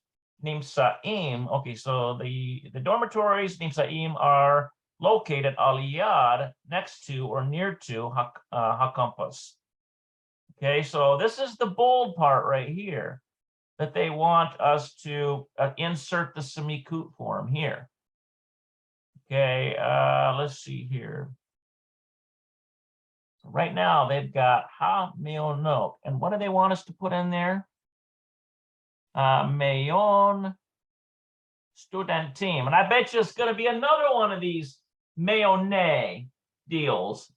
[SPEAKER 1] nimsaim. Okay, so the dormitories nimsaim are located aliyad, next to or near to hakampus. Okay, so this is the bold part right here, that they want us to insert the semikut form here. Okay, let's see here. So right now they've got ha-meonot. And what do they want us to put in there? Meon studentim. And I bet you it's going to be another one of these meone deals.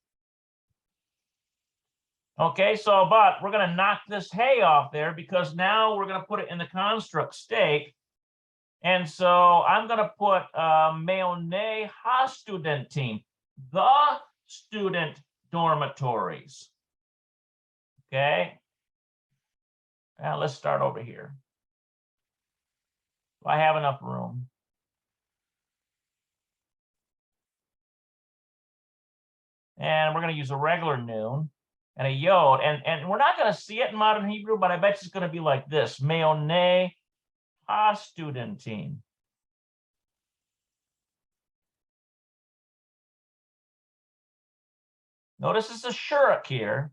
[SPEAKER 1] Okay, so but we're going to knock this hay off there because now we're going to put it in the construct state. And so I'm going to put meone ha studentim, the student dormitories. Okay. Now let's start over here. Do I have enough room? And we're going to use a regular noon and a yod, and we're not going to see it in modern Hebrew, but I bet it's going to be like this: meone ha studentim. Notice it's a shuruk here,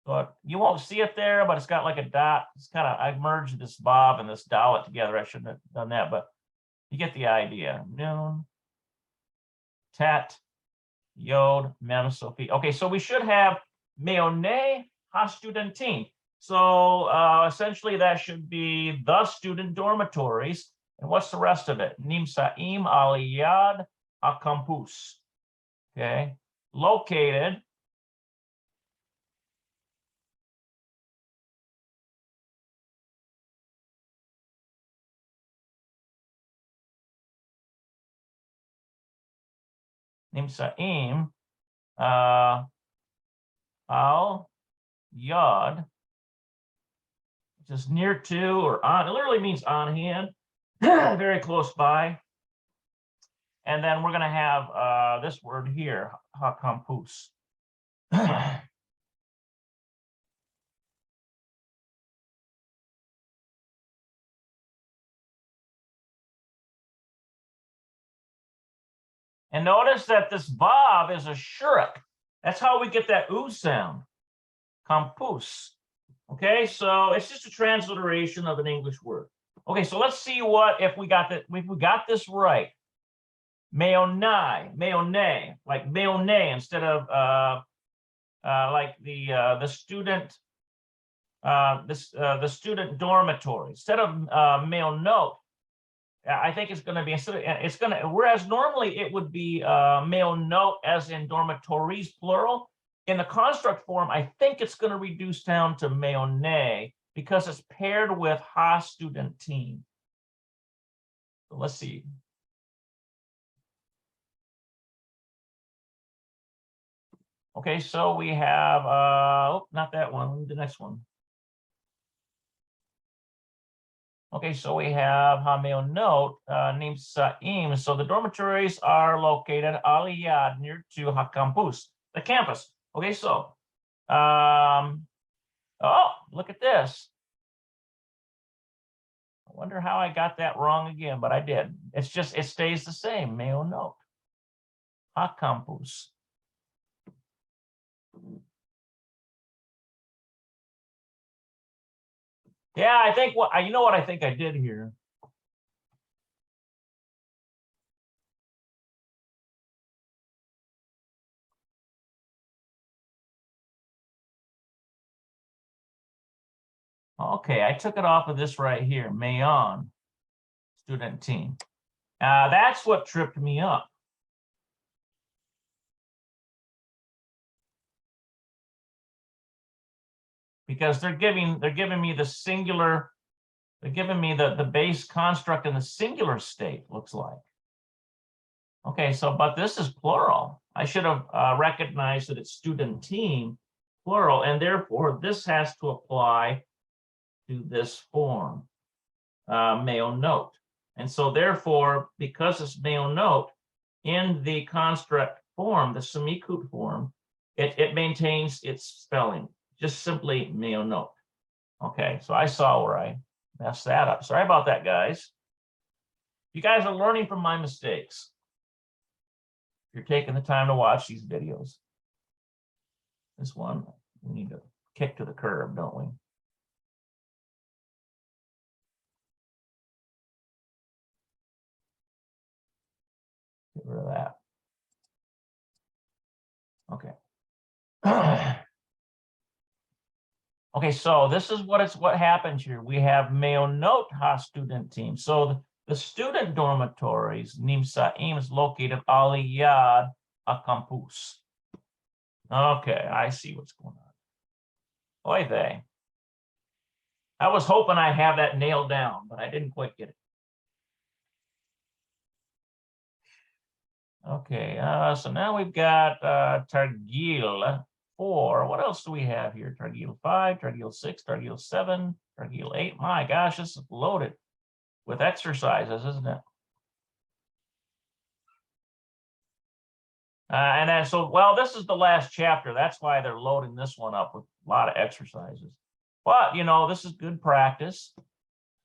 [SPEAKER 1] but you won't see it there, but it's got like a dot. It's kind of, I merged this bob and this dalet together. I shouldn't have done that, but you get the idea. Noon, tet, Yod Mem Sophie. Okay, so we should have Meone HaStudentin. So essentially that should be the student dormitories. And what's the rest of it? Nimsaim al Yad HaCampus. Okay, located Nimsaim al Yad, just near to or on. It literally means on hand, very close by. And then we're going to have this word here, HaCampus. And notice that this vav is a shuruk. That's how we get that oo sound. Campus. Okay, so it's just a transliteration of an English word. Okay, so let's see what if we got this right. Meonai, meone, like meone instead of like the student the student dormitory instead of meonot. I think it's going to be whereas normally it would be meonot as in dormitories plural. In the construct form, I think it's going to reduce down to meone because it's paired with HaStudentin. So let's see. Okay, so we have oh, not that one, the next one. Okay, so we have HaMeonot named Sa'im. So the dormitories are located aliyad near to HaCampus, the campus. Okay, so oh, look at this. I wonder how I got that wrong again, but I did. It's just, it stays the same, Meonot, HaCampus. Yeah, I think you know what I think I did here. Okay, I took it off of this right here, Mayon, student team. That's what tripped me up. Because they're giving me the singular, they're giving me the base construct in the singular state, looks like. Okay, so, but this is plural. I should have recognized that it's student team, plural, and therefore this has to apply to this form, meonot. And so therefore, because it's meonot, in the construct form, the semikut form, it maintains its spelling, just simply meonot. Okay, so I saw where I messed that up. Sorry about that, guys. You guys are learning from my mistakes. You're taking the time to watch these videos. This one, we need to kick to the curb, don't we? Get rid of that. Okay. Okay, so this is what happens here. We have meonot HaStudentin. So the student dormitories, Nimsaim, is located aliyad HaCampus. Okay, I see what's going on. Oy vey. I was hoping I have that nailed down, but I didn't quite get it. Okay, so now we've got Targil 4. What else do we have here? Targil 5, Targil 6, Targil 7, Targil 8. My gosh, this is loaded with exercises, isn't it? And then, so, well, this is the last chapter. That's why they're loading this one up with a lot of exercises. But, you know, this is good practice.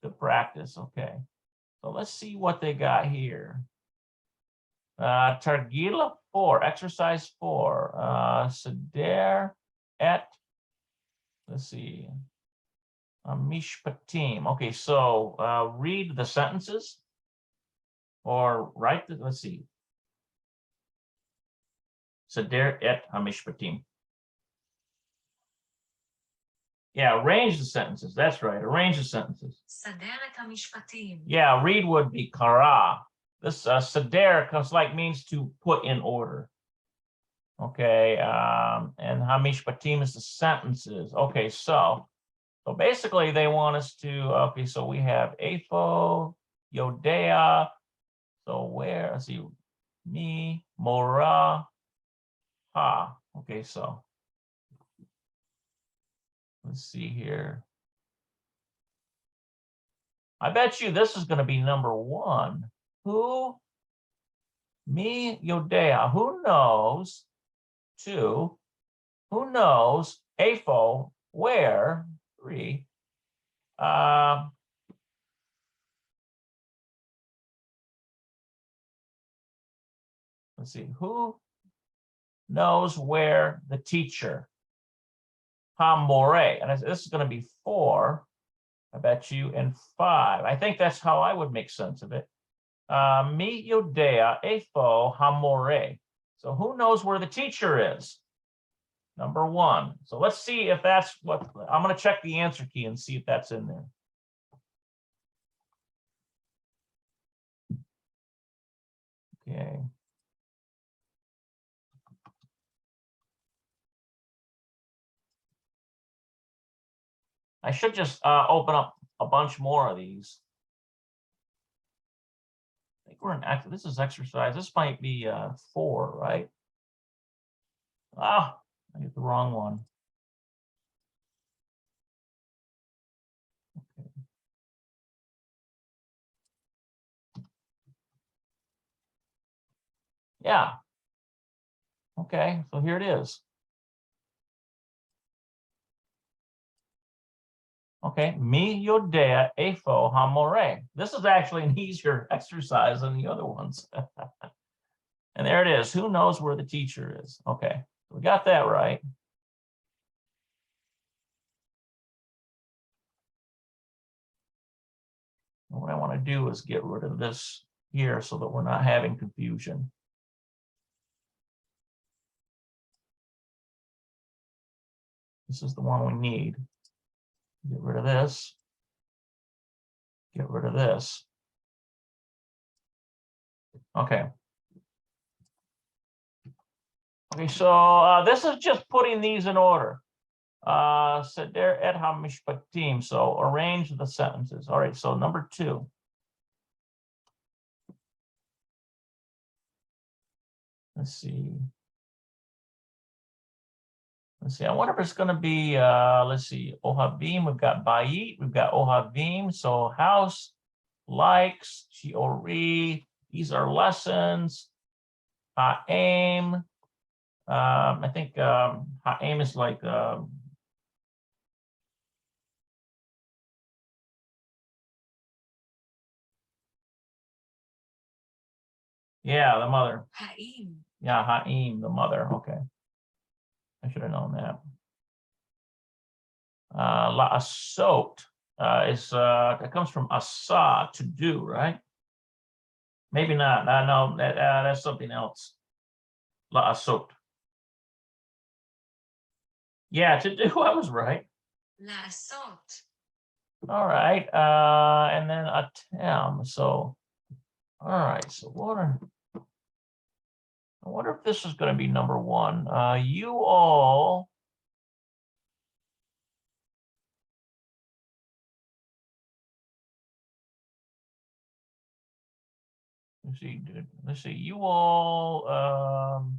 [SPEAKER 1] Good practice. Okay. So let's see what they got here. Targil 4, exercise 4. Seder et, let's see, Mishpatim. Okay, so read the sentences or write the, let's see. Seder et hamishpatim. Yeah, arrange the sentences. That's right. Arrange the sentences.
[SPEAKER 2] סדר את המשפטים.
[SPEAKER 1] Yeah, read would be kara. This seder comes like means to put in order. Okay, and hamishpatim is the sentences. Okay, so basically they want us to, okay, so we have Apho, Yodea. So where, let's see, me, Mora, ha. Okay, so let's see here. I bet you this is going to be number one. Who? Me, Yodea. Who knows? Two. Who knows? Apho, where? Three. Let's see. Who knows where the teacher? Hamore. And this is going to be four. I bet you, and five. I think that's how I would make sense of it. Mi Yodea Apho Hamore. So who knows where the teacher is? Number one. So let's see if that's what, I'm going to check the answer key and see if that's in there. Okay. I should just open up a bunch more of these. I think we're in, this is exercise. This might be 4, right? Ah, I get the wrong one. Okay. Yeah. Okay, so here it is. Okay, mi Yodea Apho Hamore. This is actually an easier exercise than the other ones. And there it is. Who knows where the teacher is? Okay, we got that right. What I want to do is get rid of this here so that we're not having confusion. This is the one we need. Get rid of this. Get rid of this. Okay. Okay, so this is just putting these in order. Seder et hamishpatim. So arrange the sentences. All right, so number 2. Let's see. Let's see. I wonder if it's going to be, let's see, Ohavim. We've got Bayit. We've got Ohavim. So house, likes, Shiori. These are lessons. Ha'aim. I think Ha'aim is like, yeah, the mother.
[SPEAKER 2] האם.
[SPEAKER 1] Yeah, Ha'im, the mother. Okay. I should have known that. La'asot is it comes from asa, to do, right? Maybe not. No, that's something else. La'asot. Yeah, to do. I was right.
[SPEAKER 2] לעשות.
[SPEAKER 1] All right. And then atem. So, all right. So I wonder if this is going to be number 1. You all. Let's see. You all.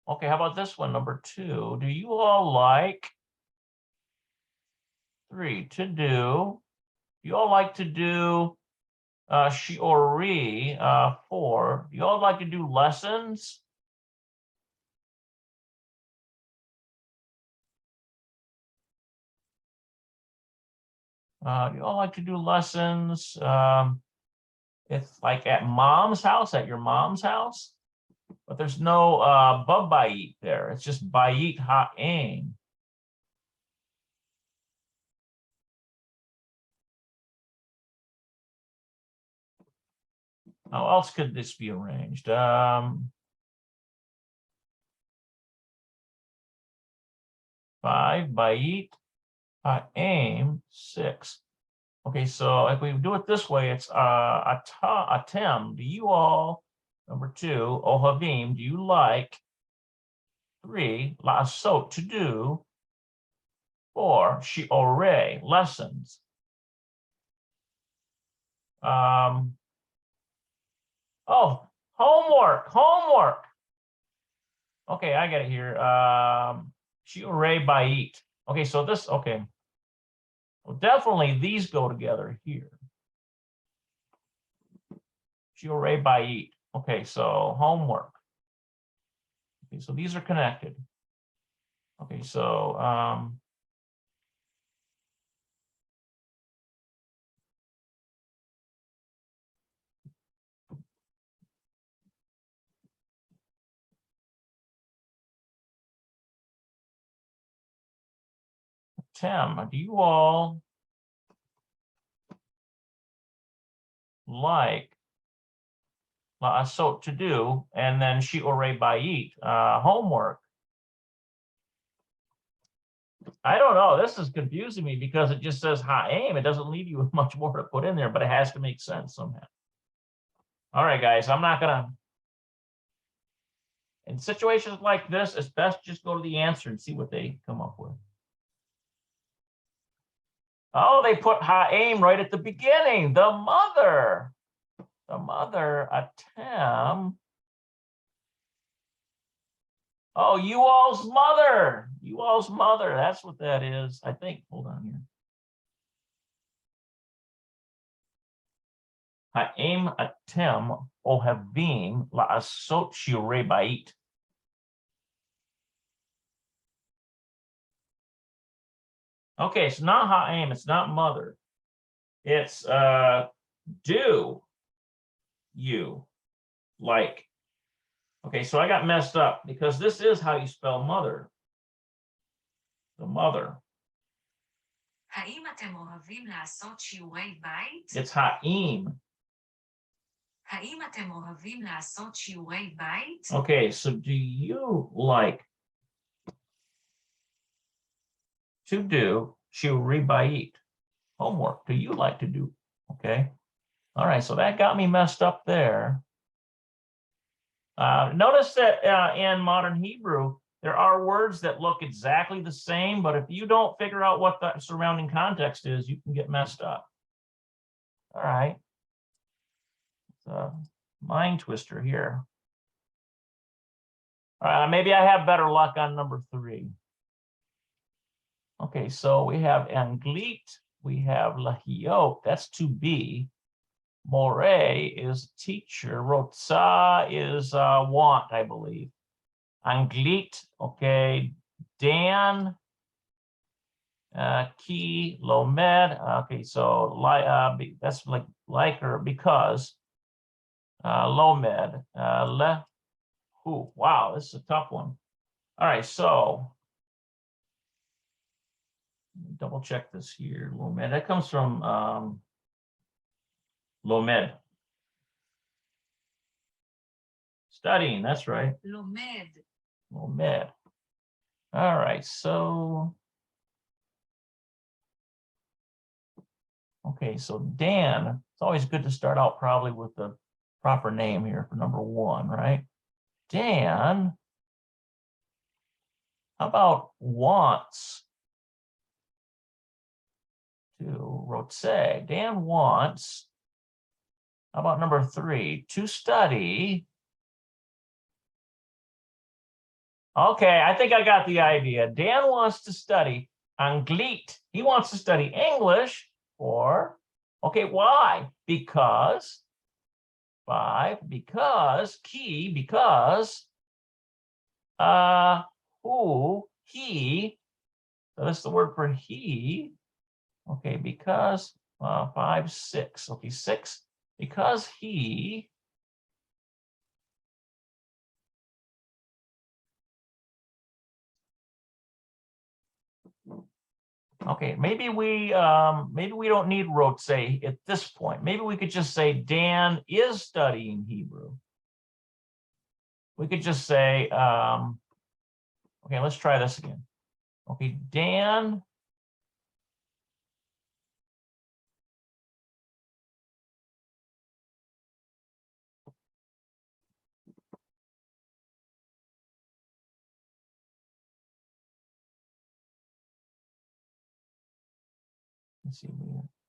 [SPEAKER 1] Okay, how about this one, number 2? Do you all like 3 to do? You all like to do shiori 4? You all like to do lessons? You all like to do lessons? It's like at mom's house, at your mom's house, but there's no babayit there. It's just bayit ha'aim. How else could this be arranged? 5, Bait, Ha'em, 6. Okay, so if we do it this way, it's Atem, do you all, number 2, Ohavim, do you like? 3, La'asot, to do. 4, Shi'orei, lessons. Oh, homework. Okay, I got it here. Shi'orei Bait. Okay, so this, okay. Well, definitely these go together here. Shi'orei Bait. Okay, so homework. Okay, so these are connected. Okay, so Tim, do you all like La'asot, to do, and then Shi'orei Bait, homework? I don't know. This is confusing me because it just says Ha'em. It doesn't leave you much more to put in there, but it has to make sense somehow. All right, guys, I'm not gonna. In situations like this, it's best just go to the answer and see what they come up with. Oh, they put Ha'em right at the beginning. The mother, Atem. Oh, you all's mother. That's what that is. I think. Hold on here. Ha'em atem ohavim la'asot shi'orei bait. Okay, it's not ha'em. It's not mother. It's do you like? Okay, so I got messed up because this is how you spell mother. The mother.
[SPEAKER 2] האם אתם אוהבים לעשות שיעורי בית?
[SPEAKER 1] It's ha'im.
[SPEAKER 2] האם אתם אוהבים לעשות שיעורי בית?
[SPEAKER 1] Okay, so do you like to do shi'orei bait, homework? Do you like to do? Okay. All right, so that got me messed up there. Notice that in modern Hebrew, there are words that look exactly the same, but if you don't figure out what the surrounding context is, you can get messed up. All right. It's a mind twister here. Maybe I have better luck on number 3. Okay, so we have Anglit, we have Lahiot, that's to be. More is teacher. Rotsa is want, I believe. Anglit, okay. Dan, ki, lomed. Okay, so that's like or because. Lomed, le, who. Wow, this is a tough one. All right, so double check this here. Lomed, that comes from lomed. Studying, that's right.
[SPEAKER 2] לומד.
[SPEAKER 1] Lomed. All right, so okay, so Dan, it's always good to start out probably with the proper name here for number 1, right? Dan, how about wants to rotse? Dan wants, how about number 3, to study? Okay, I think I got the idea. Dan wants to study Anglit. He wants to study English, or, okay, why? Because, 5, because, key, because, who, he, so that's the word for he. Okay, because, 5, 6, okay, 6, because he, okay, maybe we don't need rotse at this point. Maybe we could just say Dan is studying Hebrew. We could just say, okay, let's try this again. Okay, Dan. Let's see,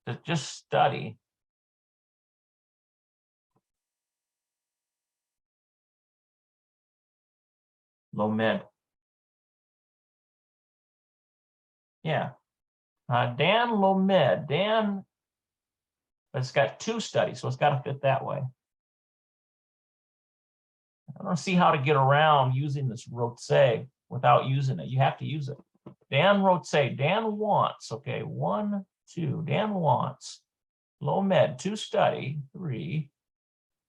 [SPEAKER 1] to just study. Lomed. Yeah. Dan Lomed. Dan, it's got 2 studies, so it's got to fit that way. I don't see how to get around using this rotse without using it. You have to use it. Dan rotse. Dan wants. Okay, 1, 2. Dan wants. Lomed, to study. 3.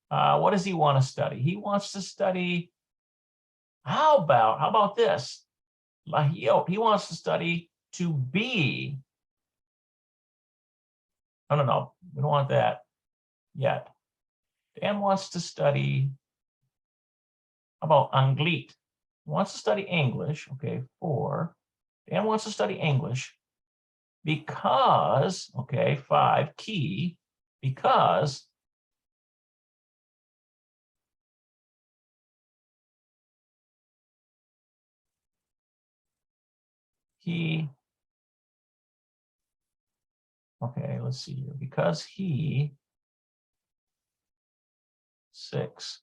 [SPEAKER 1] What does he want to study? He wants to study. How about this? Lahiot. He wants to study to be. No. We don't want that yet. Dan wants to study. How about Anglit? He wants to study English. Okay, 4. Dan wants to study English because, okay, 5, key, because he, okay, let's see here, because he, 6,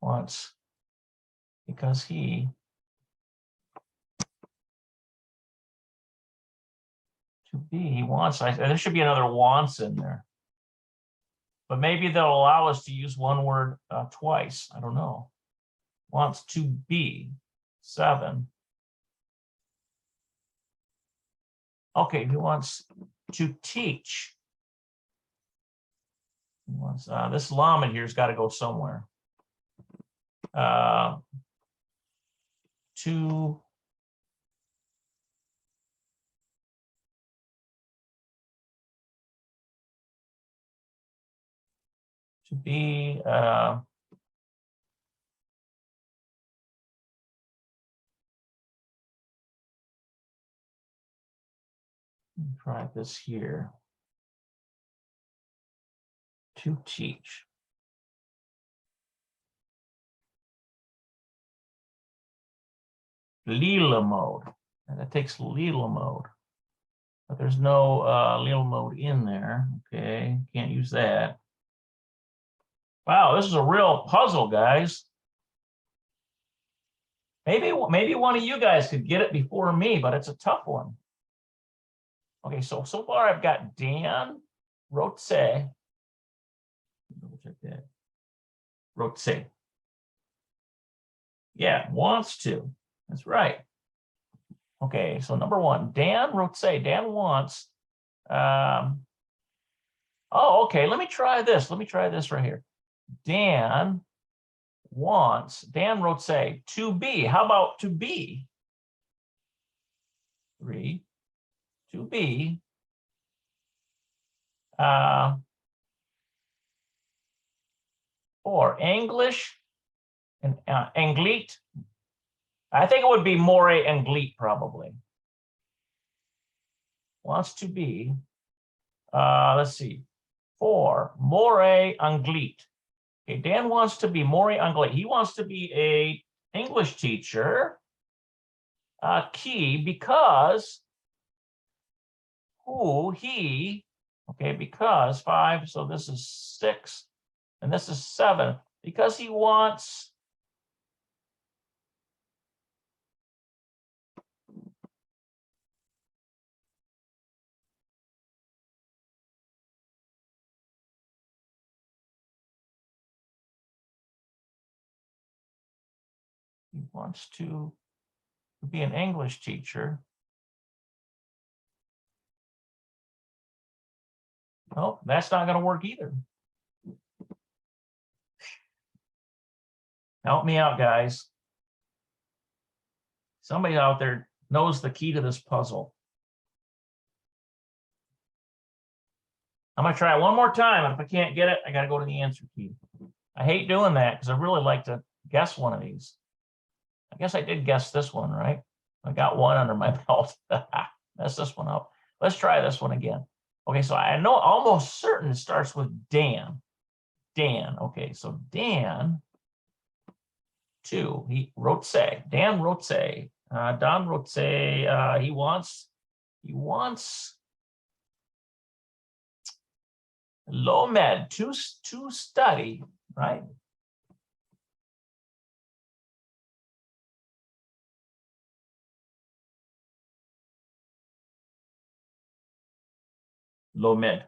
[SPEAKER 1] wants, because he, to be, he wants, there should be another wants in there. But maybe they'll allow us to use one word twice. I don't know. Wants to be, 7. Okay, he wants to teach. He wants, this lamed here's got to go somewhere. To be try this here. To teach. Lila mode. And that takes Lila mode. But there's no Lila mode in there. Okay, can't use that. Wow, this is a real puzzle, guys. Maybe one of you guys could get it before me, but it's a tough one. Okay, so far I've got Dan, Rotse. Double check that. Rotse. Yeah, wants to. That's right. Okay, so number 1, Dan Rotse. Dan wants. Oh, okay. Let me try this. Let me try this right here. Dan wants. Dan Rotse to be. How about to be? 3. To be. Or English and Anglit. I think it would be more Anglit probably. Wants to be. Let's see. 4. More Anglit. Okay, Dan wants to be more Anglit. He wants to be a English teacher. Key because who he. Okay, because 5. So this is 6. And this is 7, because he wants. He wants to be an English teacher. Nope, that's not going to work either. Help me out, guys. Somebody out there knows the key to this puzzle. I'm going to try it one more time. And if I can't get it, I got to go to the answer key. I hate doing that because I really like to guess one of these. I guess I did guess this one, right? I got one under my belt. Mess this one up. Let's try this one again. Okay, so I know almost certain it starts with Dan. Dan. Okay, so Dan, 2. He wrote say. Dan wrote say. Don wrote say. He wants Lomed to study, right? Lomed.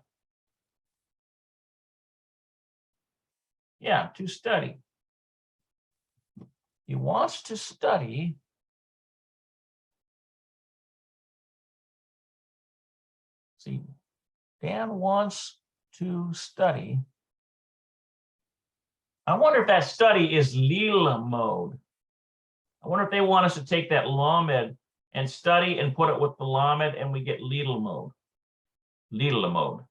[SPEAKER 1] Yeah, to study. He wants to study. See, Dan wants to study. I wonder if that study is Lila mode. I wonder if they want us to take that Lamed and study and put it with the Lamed and we get Lila mode. Lila mode.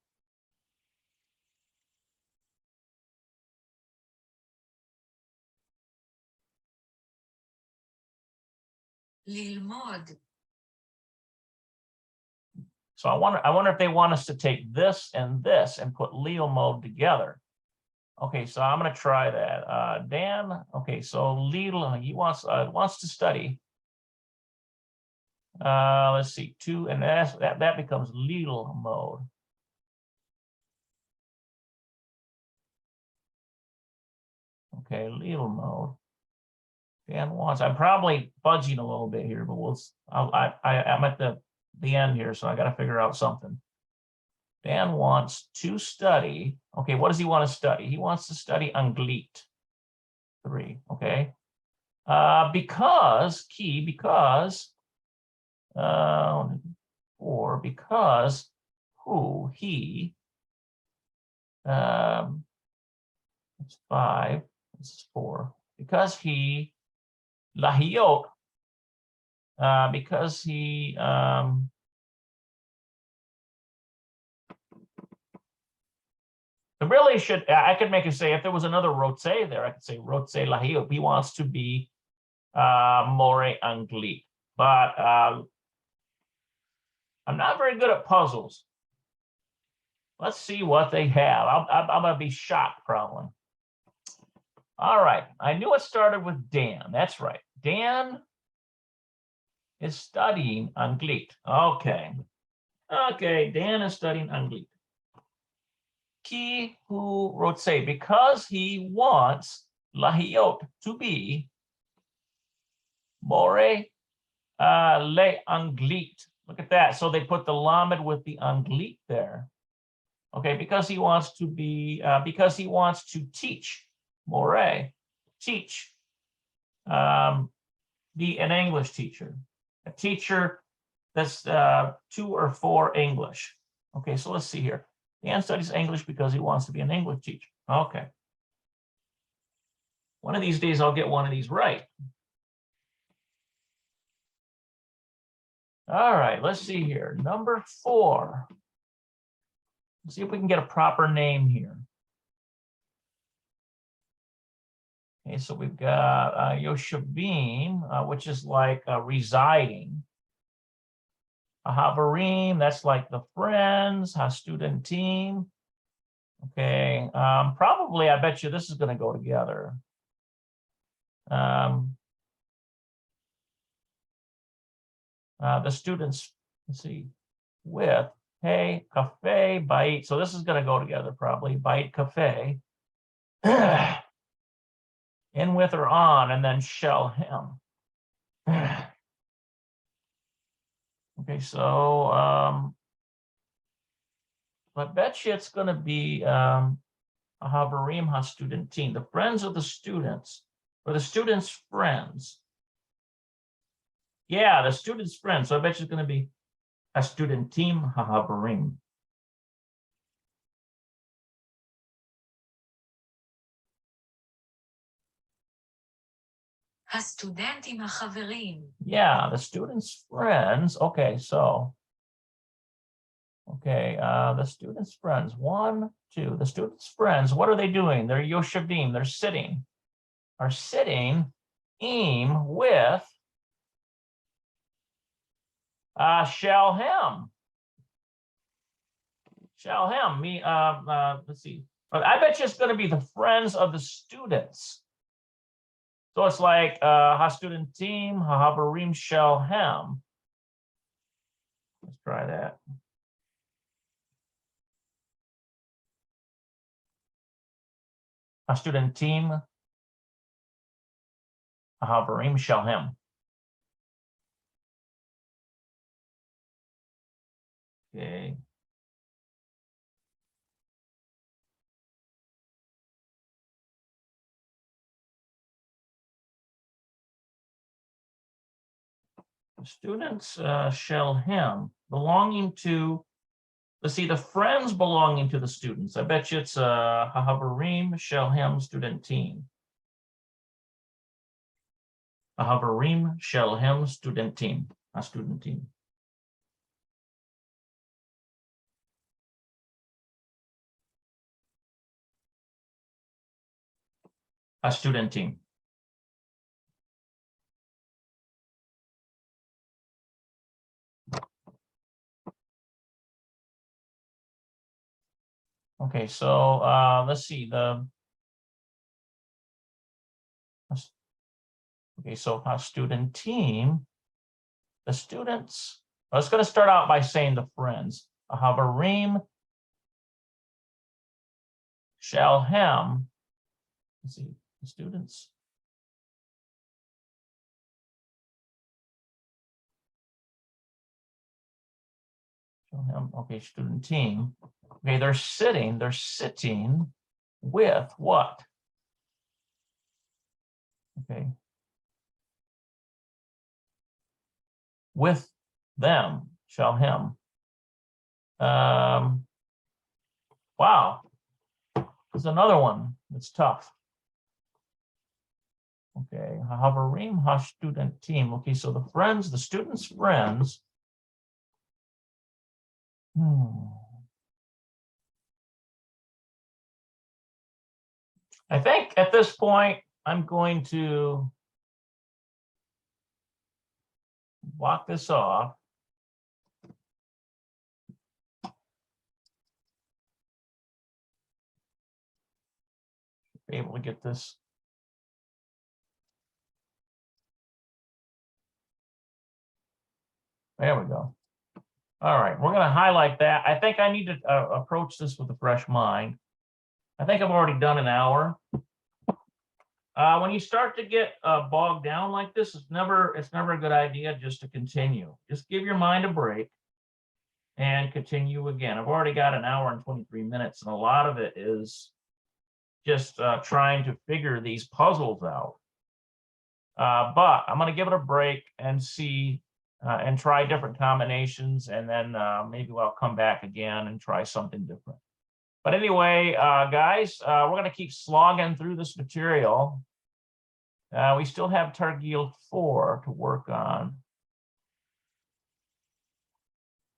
[SPEAKER 2] ללמוד.
[SPEAKER 1] So I wonder if they want us to take this and put Leo mode together. Okay, so I'm going to try that. Dan, okay, so Lila, he wants to study. Let's see, 2, and that becomes Lila mode. Okay, Lila mode. Dan wants. I'm probably fudging a little bit here, but I'm at the end here, so I got to figure out something. Dan wants to study. Okay, what does he want to study? He wants to study Anglit. 3. Okay. Because 4, because who he it's 5, this is 4, because he lahiot, because he it really should, I could make it say, if there was another rotse there, I could say rotse lahiot. He wants to be more angli. But I'm not very good at puzzles. Let's see what they have. I'm going to be shocked, probably. All right. I knew it started with Dan. That's right. Dan is studying Anglit. Okay. Okay, Dan is studying Anglit. Ki who wrote say, because he wants lahiot to be more le Anglit. Look at that. So they put the lamed with the Anglit there. Okay, because he wants to be, because he wants to teach, more, teach, be an English teacher, a teacher that's 2 or 4 English. Okay, so let's see here. Dan studies English because he wants to be an English teacher. Okay. One of these days I'll get one of these right. All right, let's see here. Number 4. Let's see if we can get a proper name here. Okay, so we've got Yoshavim, which is like residing. Havarim, that's like the friends, student team. Okay, probably I bet you this is going to go together. The students, let's see, with hey, cafe, bite. So this is going to go together probably. Bite, cafe. In with or on, and then shall him. Okay, so I bet you it's going to be a Havarim student team, the friends of the students, or the students' friends. Yeah, the students' friends. So I bet you it's going to be a student team, Havarim.
[SPEAKER 2] הסטודנטים החברים.
[SPEAKER 1] Yeah, the students' friends. Okay, so. Okay, the students' friends. 1, 2. The students' friends. What are they doing? They're Yoshavim. They're sitting. Are sitting im with shall him. Shall him. Let's see. I bet you it's going to be the friends of the students. So it's like ha-studentim, ha-haverim shall him. Let's try that. Ha-studentim, ha-haverim shall him. Okay. The students shall him, belonging to, let's see, the friends belonging to the students. I bet you it's ha-haverim shall him studentim. Ha-haverim shall him studentim. Ha-studentim. Ha-studentim. Okay, so let's see okay, so student team, the students. I was going to start out by saying the friends. Haverim shall him. Let's see, the students. Shall him. Okay, student team. Okay, they're sitting with what? Okay. With them, shall him. Wow. There's another one that's tough. Okay, haverim ha-student team. Okay, so the friends, the students' friends. I think at this point, I'm going to block this off. Be able to get this. There we go. All right, we're going to highlight that. I think I need to approach this with a fresh mind. I think I've already done an hour. When you start to get bogged down like this, it's never a good idea just to continue. Just give your mind a break and continue again. I've already got an hour and 23 minutes, and a lot of it is just trying to figure these puzzles out. But I'm going to give it a break and see and try different combinations, and then maybe I'll come back again and try something different. But anyway, guys, we're going to keep slogging through this material. We still have Targil 4 to work on.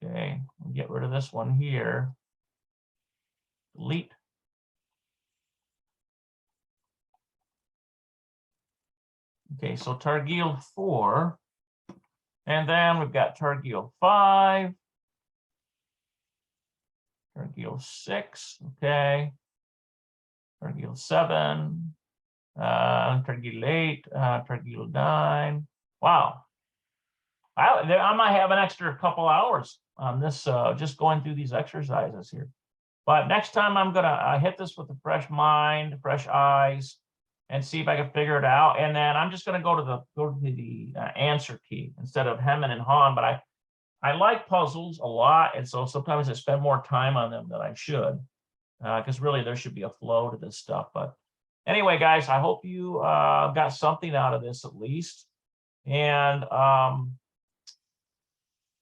[SPEAKER 1] Okay, we'll get rid of this one here. Delete. Okay, so Targil 4. And then we've got Targil 5. Targil 6, okay. Targil 7. Targil 8, Targil 9. Wow. I might have an extra couple hours on this, just going through these exercises here. But next time I'm going to hit this with a fresh mind, fresh eyes, and see if I can figure it out. And then I'm just going to go to the answer key instead of hemming and hawing. But I like puzzles a lot, and so sometimes I spend more time on them than I should, because really there should be a flow to this stuff. But anyway, guys, I hope you got something out of this at least. And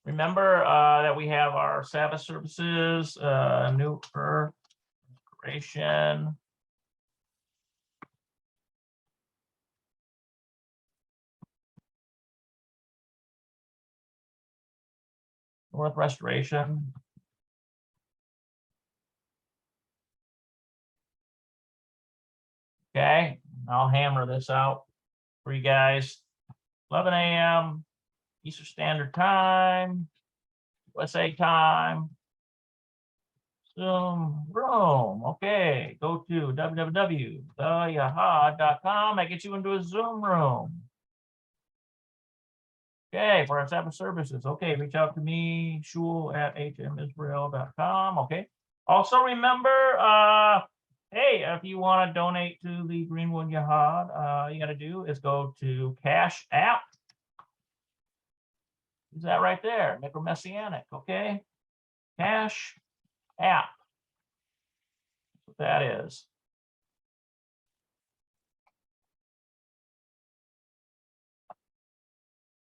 [SPEAKER 1] remember that we have our Sabbath services, new earth restoration. North restoration. Okay, I'll hammer this out. for you guys. 11 a.m. Eastern Standard Time, USA time. Zoom room. Okay, go to www.theyahad.com. I get you into a Zoom room. Okay, for our Sabbath services. Okay, reach out to me, shul@hmisrael.com. Okay. Also remember, hey, if you want to donate to the Greenwood Yahad, all you got to do is go to Cash App. Is that right there? Messianic. Okay. Cash App. That's what that is.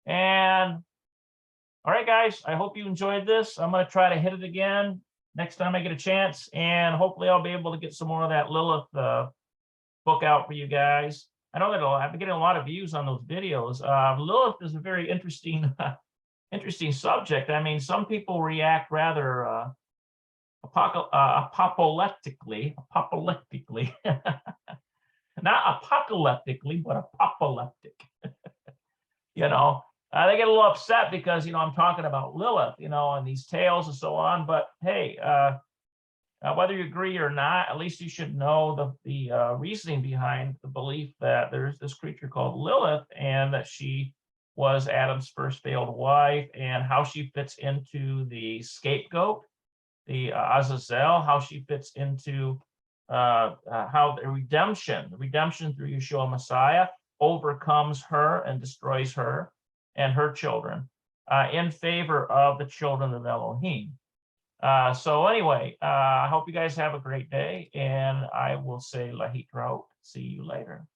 [SPEAKER 1] And all right, guys, I hope you enjoyed this. I'm going to try to hit it again next time I get a chance, and hopefully I'll be able to get some more of that Lilith book out for you guys. I know that I've been getting a lot of views on those videos. Lilith is a very interesting, interesting subject. I mean, some people react rather apocalyptically, not apocalyptically, but apocalyptic. You know, they get a little upset because, you know, I'm talking about Lilith, you know, and these tales and so on. But hey, whether you agree or not, at least you should know the reasoning behind the belief that there's this creature called Lilith and that she was Adam's first failed wife, and how she fits into the scapegoat, the Azazel, how she fits into how the redemption through Yeshua Messiah overcomes her and destroys her and her children in favor of the children of Elohim. So anyway, I hope you guys have a great day, and I will say Lahitraot. See you later.